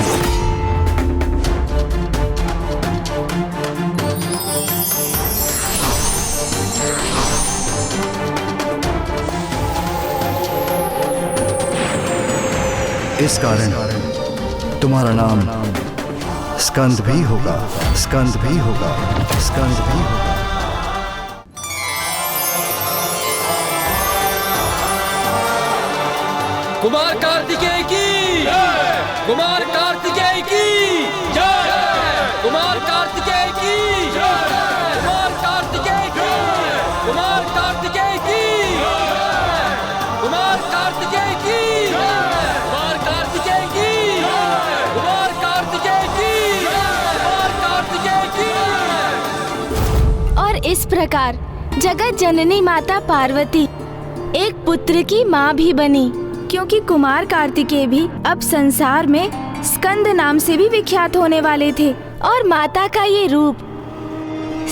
इस कारण तुम्हारा नाम स्कंद भी होगा, स्कंद भी होगा, स्कंद भी होगा। कुमार कार्तिकेय की जय, कुमार कार्तिकेय की जय, कुमार कार्तिकेय की जय, कुमार कार्तिकेय की जय, कुमार कार्तिकेय की जय, कुमार कार्तिकेय की जय, कुमार कार्तिकेय की जय, कुमार कार्तिकेय की जय, कुमार कार्तिकेय की जय। और इस प्रकार जगत जननी माता पार्वती एक पुत्र की माँ भी बनी, क्योंकि कुमार कार्तिकेय भी अब संसार में स्कंद नाम से भी विख्यात होने वाले थे। और माता का ये रूप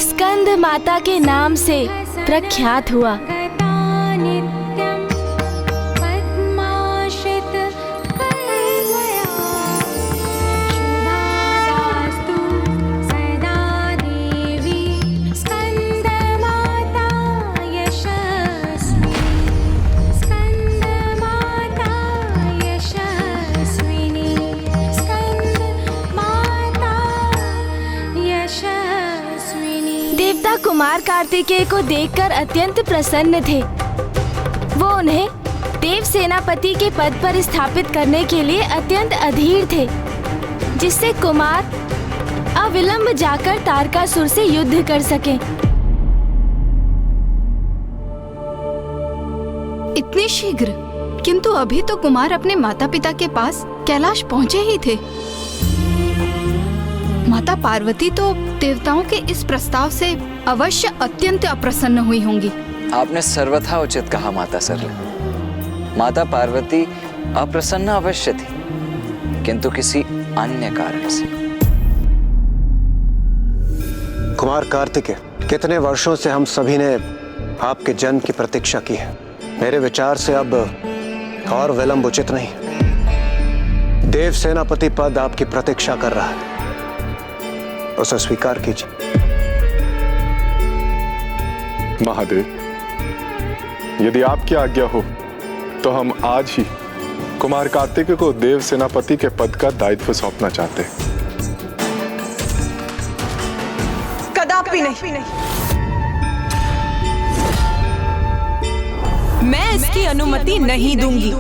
स्कंद माता के नाम से प्रख्यात हुआ। देवता कुमार कार्तिकेय को देखकर अत्यंत प्रसन्न थे। वो उन्हें देव सेनापति के पद पर स्थापित करने के लिए अत्यंत अधीर थे, जिससे कुमार अविलंब जाकर तारकासुर से युद्ध कर सके। इतनी शीघ्र? किंतु अभी तो कुमार अपने माता पिता के पास कैलाश पहुँचे ही थे। माता पार्वती तो देवताओं के इस प्रस्ताव से अवश्य अत्यंत अप्रसन्न हुई होंगी। आपने सर्वथा उचित कहा माता सरला। माता पार्वती अप्रसन्न अवश्य थी, किंतु किसी अन्य कारण से। कुमार कार्तिकेय, कितने वर्षों से हम सभी ने आपके जन्म की प्रतीक्षा की है। मेरे विचार से अब और विलंब उचित नहीं। देव सेनापति पद आपकी प्रतीक्षा कर रहा है, उसे स्वीकार कीजिए। महादेव, यदि आपकी आज्ञा हो तो हम आज ही कुमार कार्तिकेय को देव सेनापति के पद का दायित्व सौंपना चाहते हैं। कदापि नहीं। मैं इसकी अनुमति नहीं दूंगी।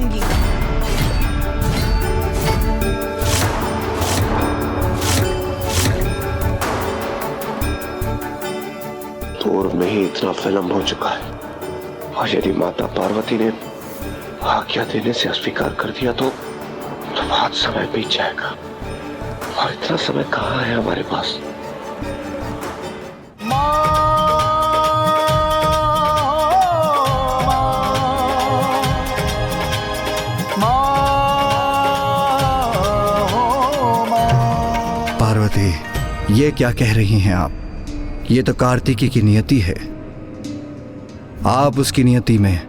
पूर्व में ही इतना विलंब हो चुका है, और यदि माता पार्वती ने आज्ञा देने से अस्वीकार कर दिया तो बहुत समय बीत जाएगा, और इतना समय कहाँ है हमारे पास। पार्वती, ये क्या कह रही हैं आप? ये तो कार्तिकेय की नियति है। आप उसकी नियति में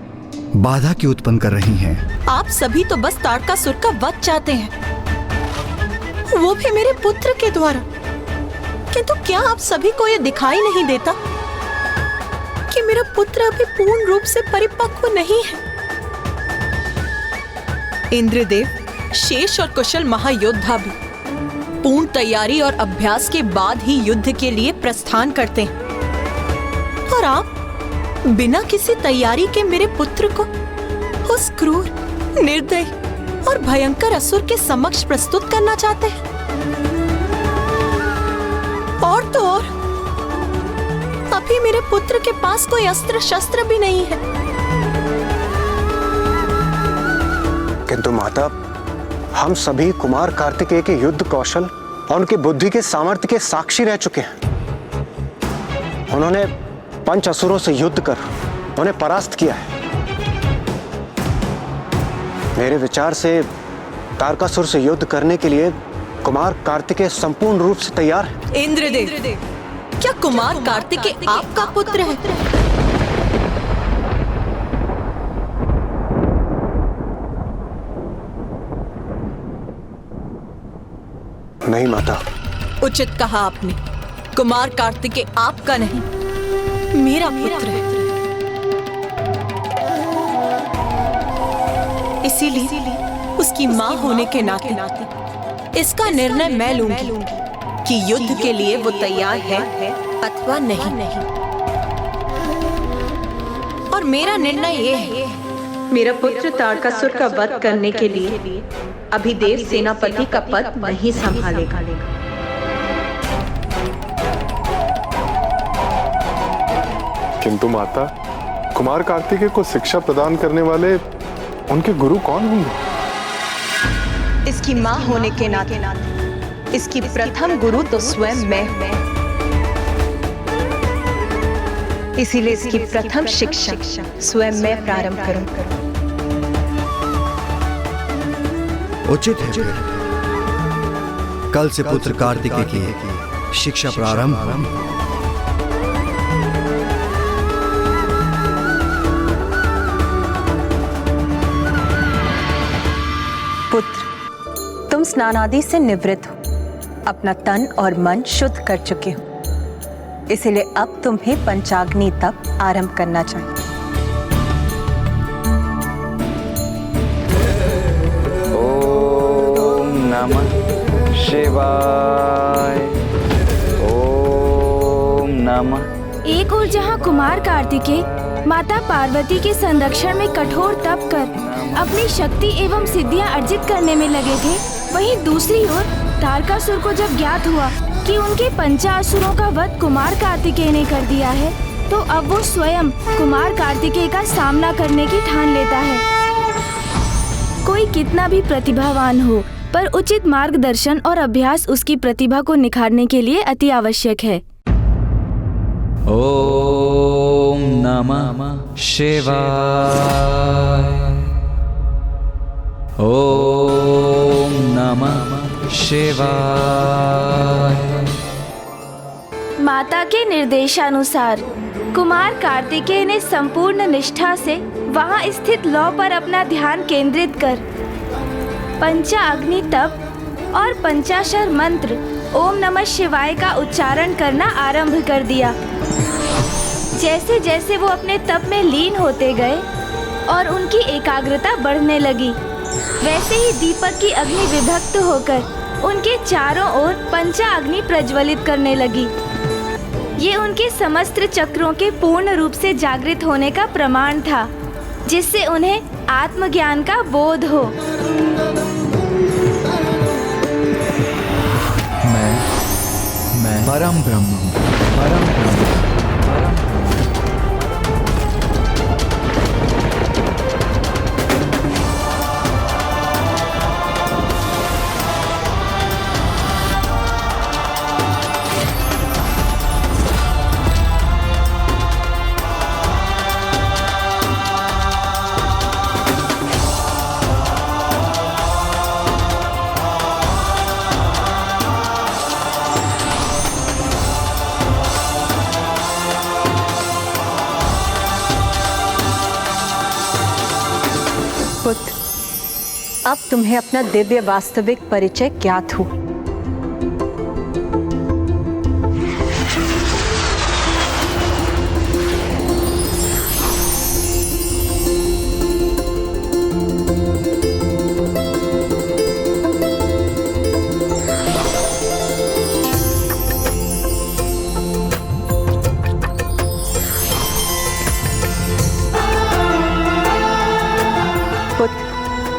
बाधा क्यों उत्पन्न कर रही हैं? आप सभी तो बस तारकासुर का वध चाहते हैं, वो भी मेरे पुत्र के द्वारा। किंतु क्या आप सभी को ये दिखाई नहीं देता कि मेरा पुत्र अभी पूर्ण रूप से परिपक्व नहीं है? इंद्रदेव, शेष और कुशल महायोद्धा भी पूर्ण तैयारी और अभ्यास के बाद ही युद्ध के लिए प्रस्थान करते हैं, और आप बिना किसी तैयारी के मेरे पुत्र को उस क्रूर, निर्दयी और भयंकर असुर के समक्ष प्रस्तुत करना चाहते हैं। और तो और अभी मेरे पुत्र के पास कोई अस्त्र शस्त्र भी नहीं है। किंतु माता, हम सभी कुमार कार्तिकेय के युद्ध कौशल और उनकी बुद्धि के सामर्थ्य के साक्षी रह चुके हैं। उन्होंने पंच असुरों से युद्ध कर उन्हें परास्त किया है। मेरे विचार से तारकासुर से युद्ध करने के लिए कुमार कार्तिकेय संपूर्ण रूप से तैयार है। इंद्रदेव, क्या कुमार कार्तिकेय आपका पुत्र है? नहीं माता। उचित कहा आपने। कुमार कार्तिकेय आपका नहीं, मेरा पुत्र है। इसीलिए उसकी मां होने के नाते इसका निर्णय मैं लूंगी कि युद्ध के लिए वो तैयार है अथवा नहीं। और मेरा निर्णय ये है, मेरा पुत्र तारकासुर का वध करने के लिए अभी देव सेनापति का पद नहीं संभालेगा। किंतु माता, कुमार कार्तिकेय को शिक्षा प्रदान करने वाले उनके गुरु कौन होंगे? इसकी मां होने के नाते इसकी प्रथम गुरु तो स्वयं मैं हूं। इसीलिए इसकी प्रथम शिक्षा स्वयं मैं प्रारंभ करूं। उचित है फिर। कल से पुत्र कार्तिकेय की शिक्षा प्रारंभ हो। पुत्र, तुम स्नान आदि से निवृत्त हो, अपना तन और मन शुद्ध कर चुके हो, इसलिए अब तुम्हें पंचाग्नि तप आरंभ करना चाहिए। ओम नमः शिवाय। ओम नमः। एक और जहाँ कुमार कार्तिकेय माता पार्वती के संरक्षण में कठोर तप कर अपनी शक्ति एवं सिद्धियां अर्जित करने में लगे थे, वहीं दूसरी ओर तारकासुर को जब ज्ञात हुआ कि उनके पंचासुरों का वध कुमार कार्तिकेय ने कर दिया है, तो अब वो स्वयं कुमार कार्तिकेय का सामना करने की ठान लेता है। कोई कितना भी प्रतिभावान हो, पर उचित मार्गदर्शन और अभ्यास उसकी प्रतिभा को निखारने के लिए अति आवश्यक है। ओम नमः शिवाय। ओम नमः शिवाय। माता के निर्देशानुसार कुमार कार्तिकेय ने संपूर्ण निष्ठा से वहां स्थित लौ पर अपना ध्यान केंद्रित कर पंचाग्नि तप और पंचाक्षर मंत्र ओम नमः शिवाय का उच्चारण करना आरंभ कर दिया। जैसे जैसे वो अपने तप में लीन होते गए और उनकी एकाग्रता बढ़ने लगी, वैसे ही दीपक की अग्नि विभक्त होकर उनके चारों ओर पंचाग्नि प्रज्वलित करने लगी। ये उनके समस्त चक्रों के पूर्ण रूप से जागृत होने का प्रमाण था, जिससे उन्हें आत्मज्ञान का बोध हो। मैं परम ब्रह्म हूँ, परम ब्रह्म। पुत्र, अब तुम्हें अपना दिव्य वास्तविक परिचय ज्ञात हो।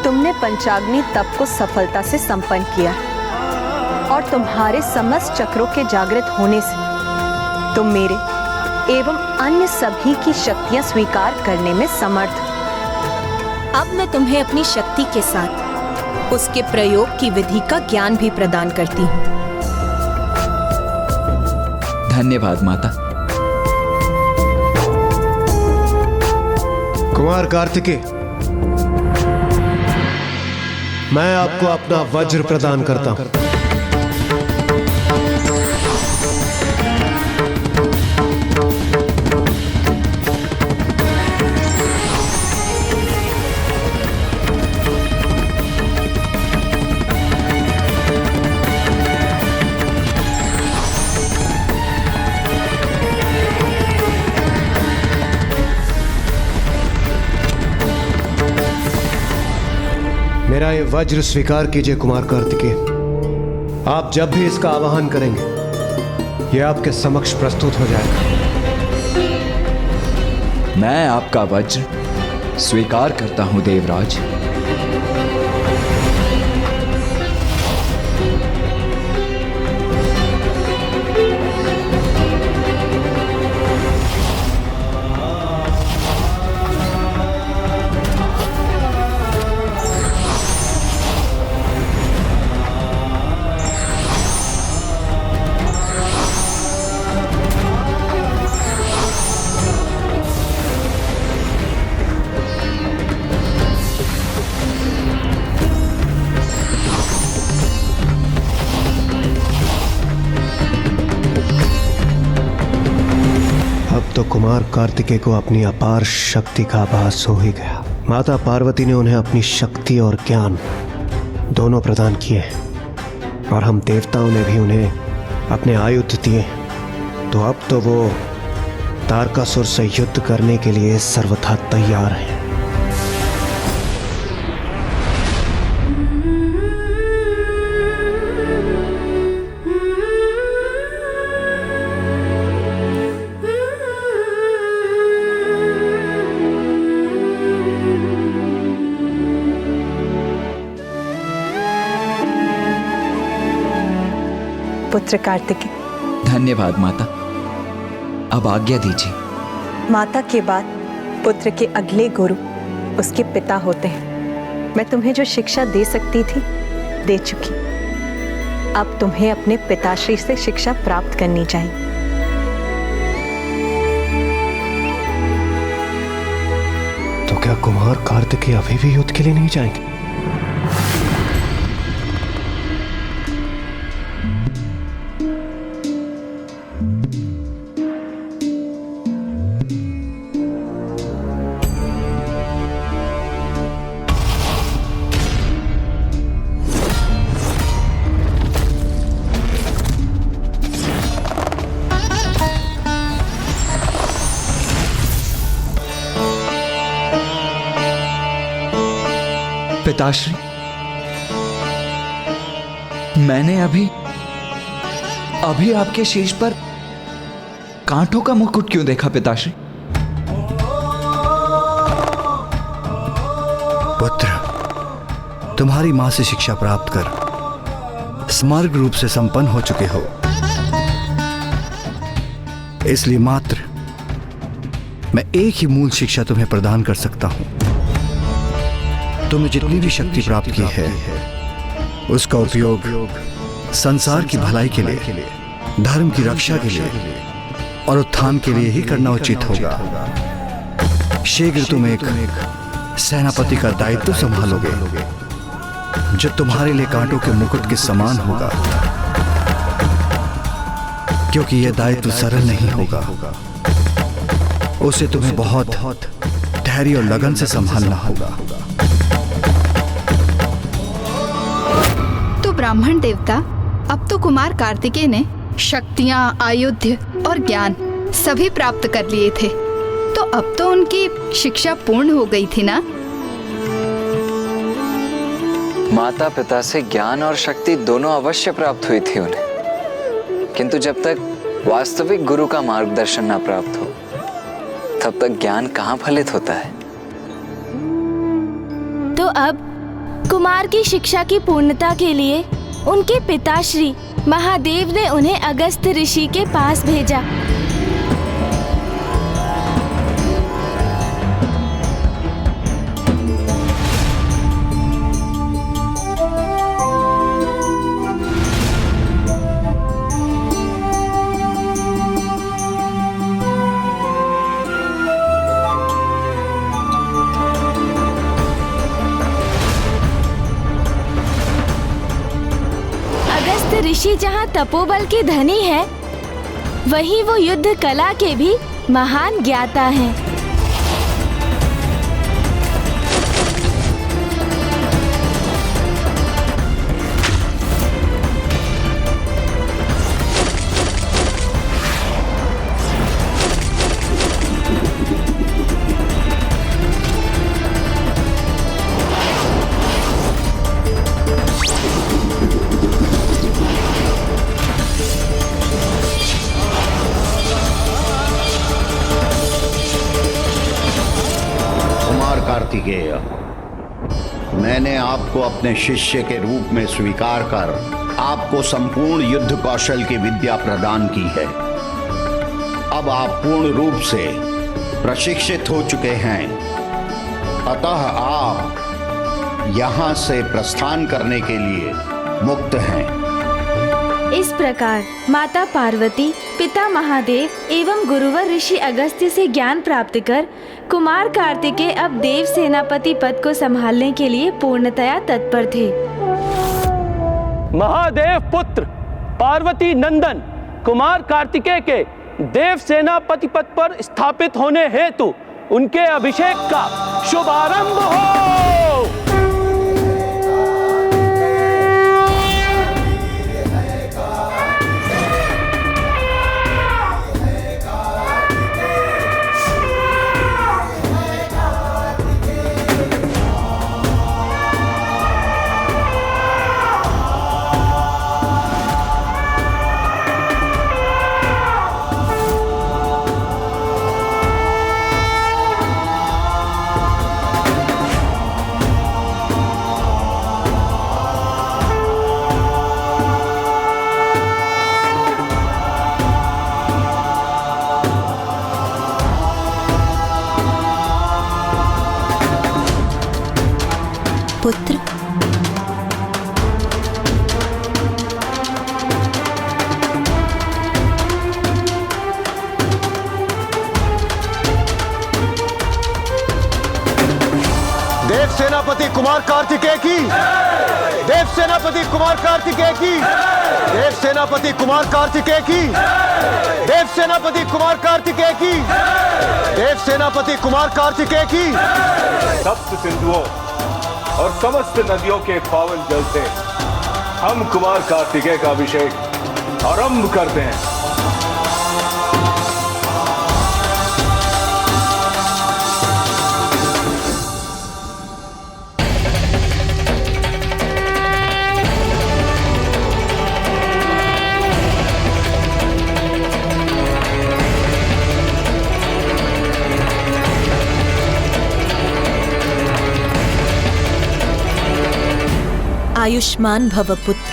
तुमने पंचाग्नि तप को सफलता से संपन्न किया और तुम्हारे समस्त चक्रों के जागृत होने से तुम मेरे एवं अन्य सभी की शक्तियां स्वीकार करने में समर्थ हो। अब मैं तुम्हें अपनी शक्ति के साथ उसके प्रयोग की विधि का ज्ञान भी प्रदान करती हूँ। धन्यवाद माता। कुमार कार्तिकेय, मैं आपको अपना वज्र प्रदान करता हूं। मेरा ये वज्र स्वीकार कीजिए कुमार कार्तिकेय। आप जब भी इसका आवाहन करेंगे, यह आपके समक्ष प्रस्तुत हो जाएगा। मैं आपका वज्र स्वीकार करता हूं देवराज। कुमार कार्तिकेय को अपनी अपार शक्ति का आभास हो ही गया। माता पार्वती ने उन्हें अपनी शक्ति और ज्ञान दोनों प्रदान किए और हम देवताओं ने भी उन्हें अपने आयुध दिए। तो अब तो वो तारकासुर से युद्ध करने के लिए सर्वथा तैयार हैं। पुत्र कार्तिकेय, धन्यवाद माता। अब आज्ञा दीजिए। माता के बाद पुत्र के अगले गुरु उसके पिता होते हैं। मैं तुम्हें जो शिक्षा दे सकती थी दे चुकी। अब तुम्हें अपने पिताश्री से शिक्षा प्राप्त करनी चाहिए। तो क्या कुमार कार्तिकेय अभी भी युद्ध के लिए नहीं जाएंगे? पिताश्री, मैंने अभी आपके शीश पर कांटों का मुकुट क्यों देखा पिताश्री? पुत्र, तुम्हारी मां से शिक्षा प्राप्त कर समग्र रूप से संपन्न हो चुके हो, इसलिए मात्र मैं एक ही मूल शिक्षा तुम्हें प्रदान कर सकता हूं। तुमने जितनी भी शक्ति प्राप्त की है उसका उपयोग संसार की भलाई के लिए, धर्म की रक्षा के लिए और उत्थान के लिए ही करना उचित होगा। शीघ्र तुम एक सेनापति का दायित्व संभालोगे जो तुम्हारे लिए कांटों के मुकुट के समान होगा, क्योंकि यह दायित्व सरल नहीं होगा। उसे तुम्हें बहुत धैर्य और लगन से संभालना होगा। ब्राह्मण देवता, अब तो कुमार कार्तिकेय ने शक्तियां, आयुध और ज्ञान सभी प्राप्त कर लिए थे, तो अब तो उनकी शिक्षा पूर्ण हो गई थी ना? माता पिता से ज्ञान और शक्ति दोनों अवश्य प्राप्त हुई थी उन्हें, किंतु जब तक वास्तविक गुरु का मार्गदर्शन ना प्राप्त हो तब तक ज्ञान कहाँ फलित होता है। तो अब कुमार की शिक्षा की पूर्णता के लिए उनके पिताश्री महादेव ने उन्हें अगस्त्य ऋषि के पास भेजा। ऋषि जहाँ तपोबल के धनी है, वहीं वो युद्ध कला के भी महान ज्ञाता हैं। कार्तिकेय, मैंने आपको अपने शिष्य के रूप में स्वीकार कर आपको संपूर्ण युद्ध कौशल की विद्या प्रदान की है। अब आप पूर्ण रूप से प्रशिक्षित हो चुके हैं, अतः आप यहां से प्रस्थान करने के लिए मुक्त हैं। इस प्रकार माता पार्वती, पिता महादेव एवं गुरुवर ऋषि अगस्त्य से ज्ञान प्राप्त कर कुमार कार्तिकेय अब देव सेनापति पद को संभालने के लिए पूर्णतया तत्पर थे। महादेव पुत्र पार्वती नंदन कुमार कार्तिकेय के देव सेनापति पद पर स्थापित होने हेतु उनके अभिषेक का शुभारंभ हो। पुत्र, देव सेनापति कुमार कार्तिकेय की, देव सेनापति कुमार कार्तिकेय की, देव सेनापति कुमार कार्तिकेय की, देव सेनापति कुमार कार्तिकेय की, देव सेनापति कुमार कार्तिकेय की। सप्त सिंधुओं और समस्त नदियों के पावन जल से हम कुमार कार्तिकेय का अभिषेक आरंभ करते हैं। आयुष्मान भव पुत्र।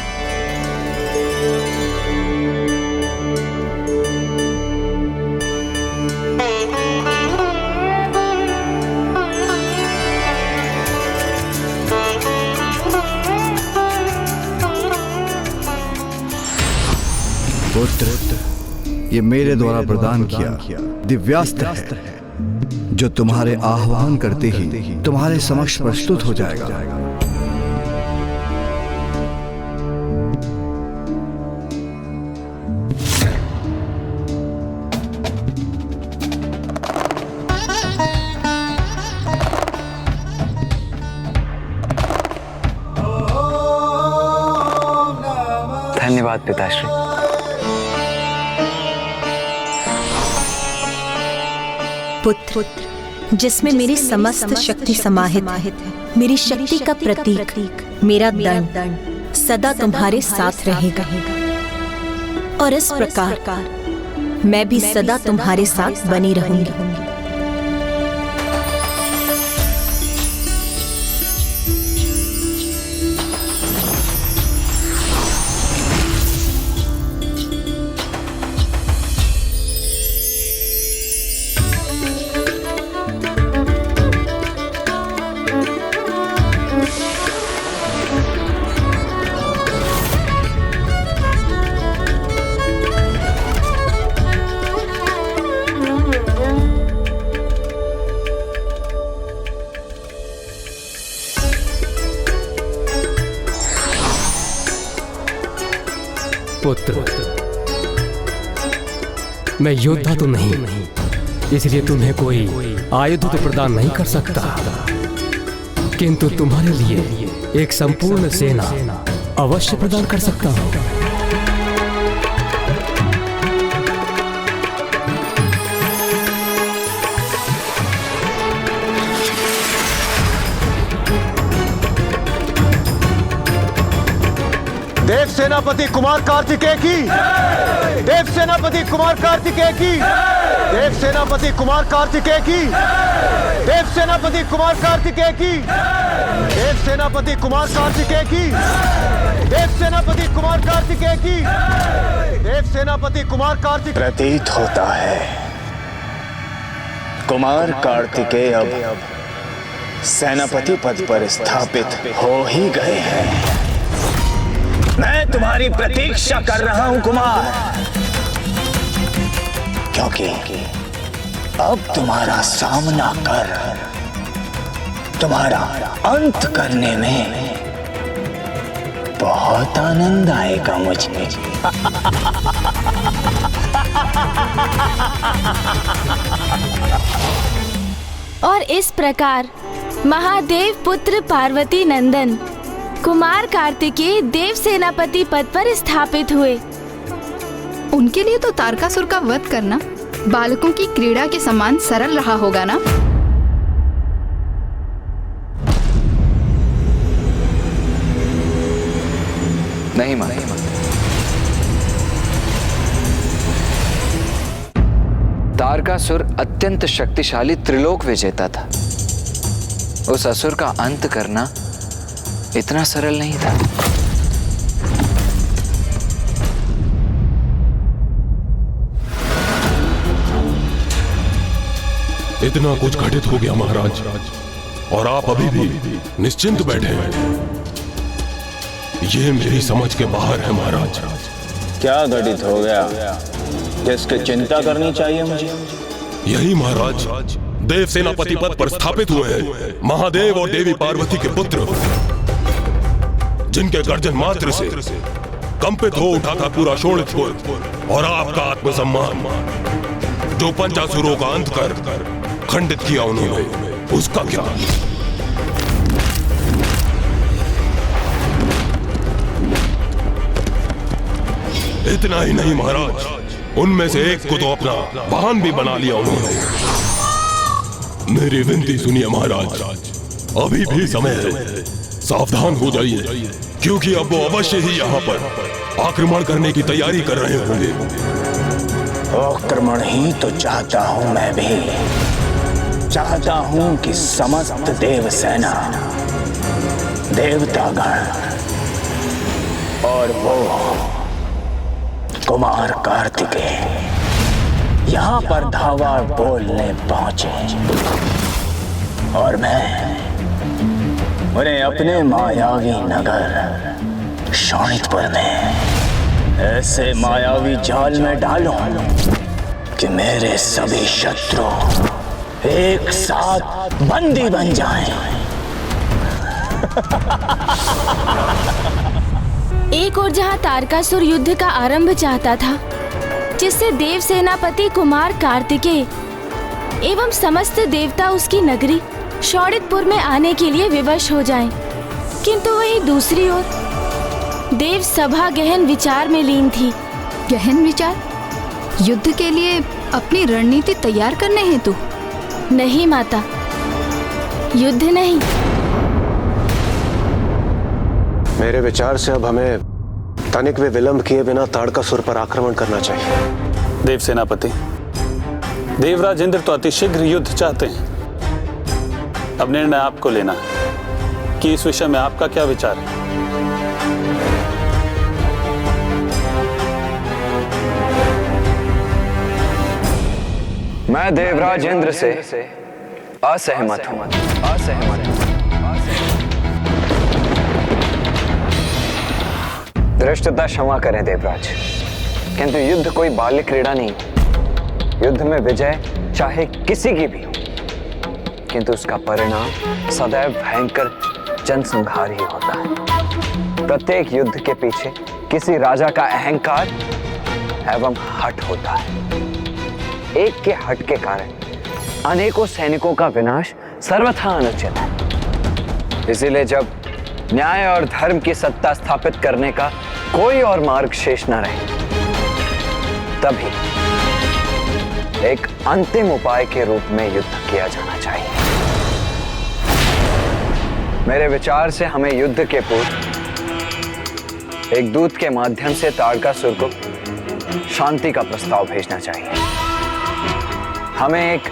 पुत्र, ये मेरे द्वारा प्रदान किया दिव्यास्त्र है, जो तुम्हारे आह्वान करते ही तुम्हारे समक्ष प्रस्तुत हो जाएगा। धन्यवाद पिताश्री। पुत्र, जिसमें मेरी समस्त शक्ति समाहित है, मेरी शक्ति का प्रतीक मेरा दंड सदा तुम्हारे साथ रहेगा, और इस प्रकार मैं भी सदा तुम्हारे साथ बनी रहूंगी। पुत्र, मैं योद्धा तो नहीं, इसलिए तुम्हें कोई आयुध तो प्रदान नहीं कर सकता, किंतु तुम्हारे लिए एक संपूर्ण सेना अवश्य प्रदान कर सकता हूं। देव सेनापति कुमार कार्तिकेय की, देव सेनापति कुमार कार्तिकेय की, देव सेनापति कुमार कार्तिकेय की, देव सेनापति कुमार कार्तिकेय की, देव सेनापति कुमार कार्तिकेय की, देव सेनापति कुमार कार्तिकेय की, देव सेनापति कुमार कार्तिकेय। प्रतीत होता है कुमार कार्तिकेय अब सेनापति पद पर स्थापित हो ही गए हैं। मैं तुम्हारी प्रतीक्षा कर रहा हूं कुमार, क्योंकि अब तुम्हारा सामना कर तुम्हारा अंत करने में बहुत आनंद आएगा मुझे। और इस प्रकार महादेव पुत्र पार्वती नंदन कुमार कार्तिकेय देव सेनापति पद पर स्थापित हुए। उनके लिए तो तारकासुर का वध करना बालकों की क्रीड़ा के समान सरल रहा होगा ना? नहीं माता, तारकासुर अत्यंत शक्तिशाली त्रिलोक विजेता था। उस असुर का अंत करना इतना सरल नहीं था। इतना कुछ घटित हो गया महाराज, और आप अभी भी निश्चिंत बैठे हैं। ये मेरी समझ के बाहर है महाराज। क्या घटित हो गया जिसकी चिंता करनी चाहिए मुझे? यही महाराज, देव सेनापति पद पर स्थापित हुए हैं महादेव और देवी पार्वती के पुत्र, जिनके गर्जन मात्र से कंपित हो उठा था पूरा शोणितपुर। और आपका आत्मसम्मान जो पंचासुरों का अंत कर खंडित किया उन्होंने, उसका क्या? इतना ही नहीं महाराज, उनमें से एक को तो अपना वाहन भी बना लिया उन्होंने। मेरी विनती सुनिए महाराज, अभी भी समय है, सावधान हो जाइए, क्योंकि अब वो अवश्य ही यहाँ पर आक्रमण करने की तैयारी कर रहे होंगे। आक्रमण ही तो चाहता हूं, मैं भी चाहता हूं कि समस्त देव सेना, देवतागण और वो कुमार कार्तिकेय यहाँ पर धावा बोलने पहुंचे, और मैं उन्हें अपने मायावी नगर शोणितपुर में ऐसे मायावी जाल में डालूं कि मेरे सभी शत्रु एक साथ बंदी बन जाएं। एक और जहां तारकासुर युद्ध का आरंभ चाहता था, जिससे देव सेनापति कुमार कार्तिकेय एवं समस्त देवता उसकी नगरी शोणितपुर में आने के लिए विवश हो जाएं, किंतु वहीं दूसरी ओर देव सभा गहन विचार में लीन थी। गहन विचार? युद्ध के लिए अपनी रणनीति तैयार करने हेतु? नहीं माता, युद्ध नहीं। मेरे विचार से अब हमें तनिक भी विलंब किए बिना तारकासुर पर आक्रमण करना चाहिए। देव सेनापति, देवराज इंद्र तो अतिशीघ्र युद्ध चाहते हैं। अब निर्णय आपको लेना है कि इस विषय में आपका क्या विचार है। मैं देवराज इंद्र से असहमत हूं। धृष्टता क्षमा करें देवराज, किंतु युद्ध कोई बाल्य क्रीड़ा नहीं। युद्ध में विजय चाहे किसी की भी हो, किंतु उसका परिणाम सदैव भयंकर जनसंहार ही होता है। प्रत्येक युद्ध के पीछे किसी राजा का अहंकार एवं हठ होता है। एक के हठ के कारण अनेकों सैनिकों का विनाश सर्वथा अनुचित है। इसीलिए जब न्याय और धर्म की सत्ता स्थापित करने का कोई और मार्ग शेष न रहे, तभी एक अंतिम उपाय के रूप में युद्ध किया जाना चाहिए। मेरे विचार से हमें युद्ध के पूर्व एक दूत के माध्यम से तारकासुर को शांति का प्रस्ताव भेजना चाहिए। हमें एक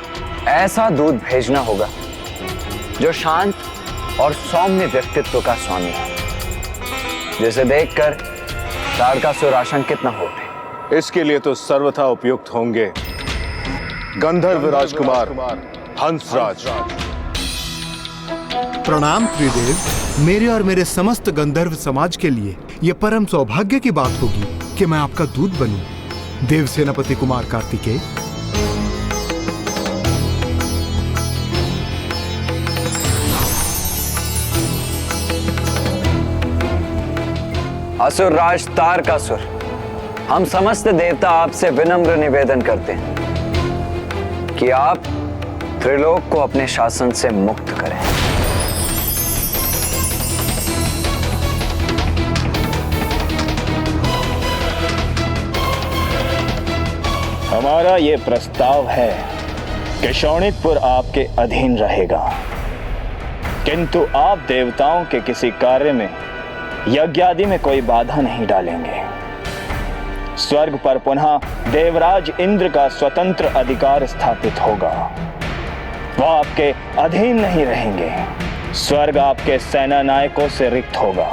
ऐसा दूत भेजना होगा जो शांत और सौम्य व्यक्तित्व का स्वामी है, जिसे देखकर तारकासुर आशंकित न हो उठे। इसके लिए तो सर्वथा उपयुक्त होंगे गंधर्व राजकुमार हंसराज। प्रणाम त्रिदेव। मेरे और मेरे समस्त गंधर्व समाज के लिए यह परम सौभाग्य की बात होगी कि मैं आपका दूत बनूं, देव सेनापति कुमार कार्तिकेय। असुर राज तारकासुर, हम समस्त देवता आपसे विनम्र निवेदन करते हैं कि आप त्रिलोक को अपने शासन से मुक्त करें। हमारा ये प्रस्ताव है कि शोणितपुर आपके अधीन रहेगा, किंतु आप देवताओं के किसी कार्य में, यज्ञ आदि में कोई बाधा नहीं डालेंगे। स्वर्ग पर पुनः देवराज इंद्र का स्वतंत्र अधिकार स्थापित होगा। वह आपके अधीन नहीं रहेंगे। स्वर्ग आपके सेना नायकों से रिक्त होगा।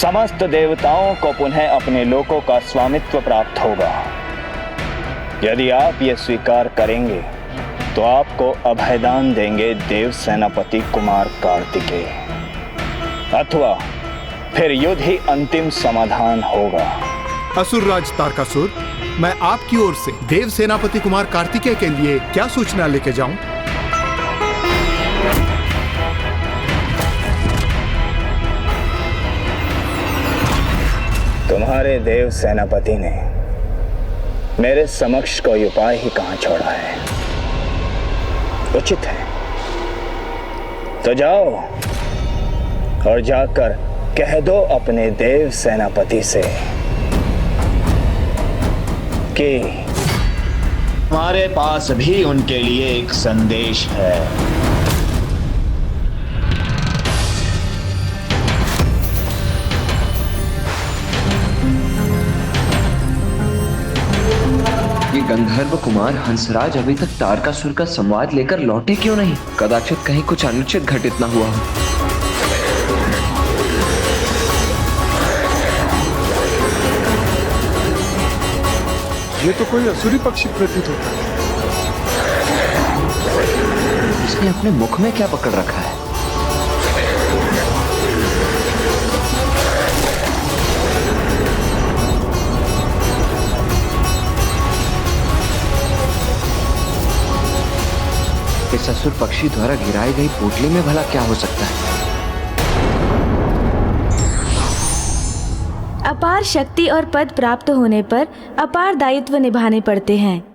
समस्त देवताओं को पुनः अपने लोकों का स्वामित्व प्राप्त होगा। यदि आप ये स्वीकार करेंगे तो आपको अभयदान देंगे देव सेनापति कुमार कार्तिकेय, अथवा फिर युद्ध ही अंतिम समाधान होगा। असुरराज तारकासुर, मैं आपकी ओर से देव सेनापति कुमार कार्तिकेय के लिए क्या सूचना लेके जाऊं? तुम्हारे देव सेनापति ने मेरे समक्ष कोई उपाय ही कहां छोड़ा है। उचित है तो जाओ और जाकर कह दो अपने देव सेनापति से कि हमारे पास भी उनके लिए एक संदेश है। ये गंधर्व कुमार हंसराज अभी तक तारकासुर का संवाद लेकर लौटे क्यों नहीं? कदाचित कहीं कुछ अनुचित घटित न हुआ हो। ये तो कोई असुरी पक्षी प्रतीत होता है। इसने अपने मुख में क्या पकड़ रखा है? इस असुर पक्षी द्वारा गिराई गई पोटली में भला क्या हो सकता है? अपार शक्ति और पद प्राप्त होने पर अपार दायित्व निभाने पड़ते हैं।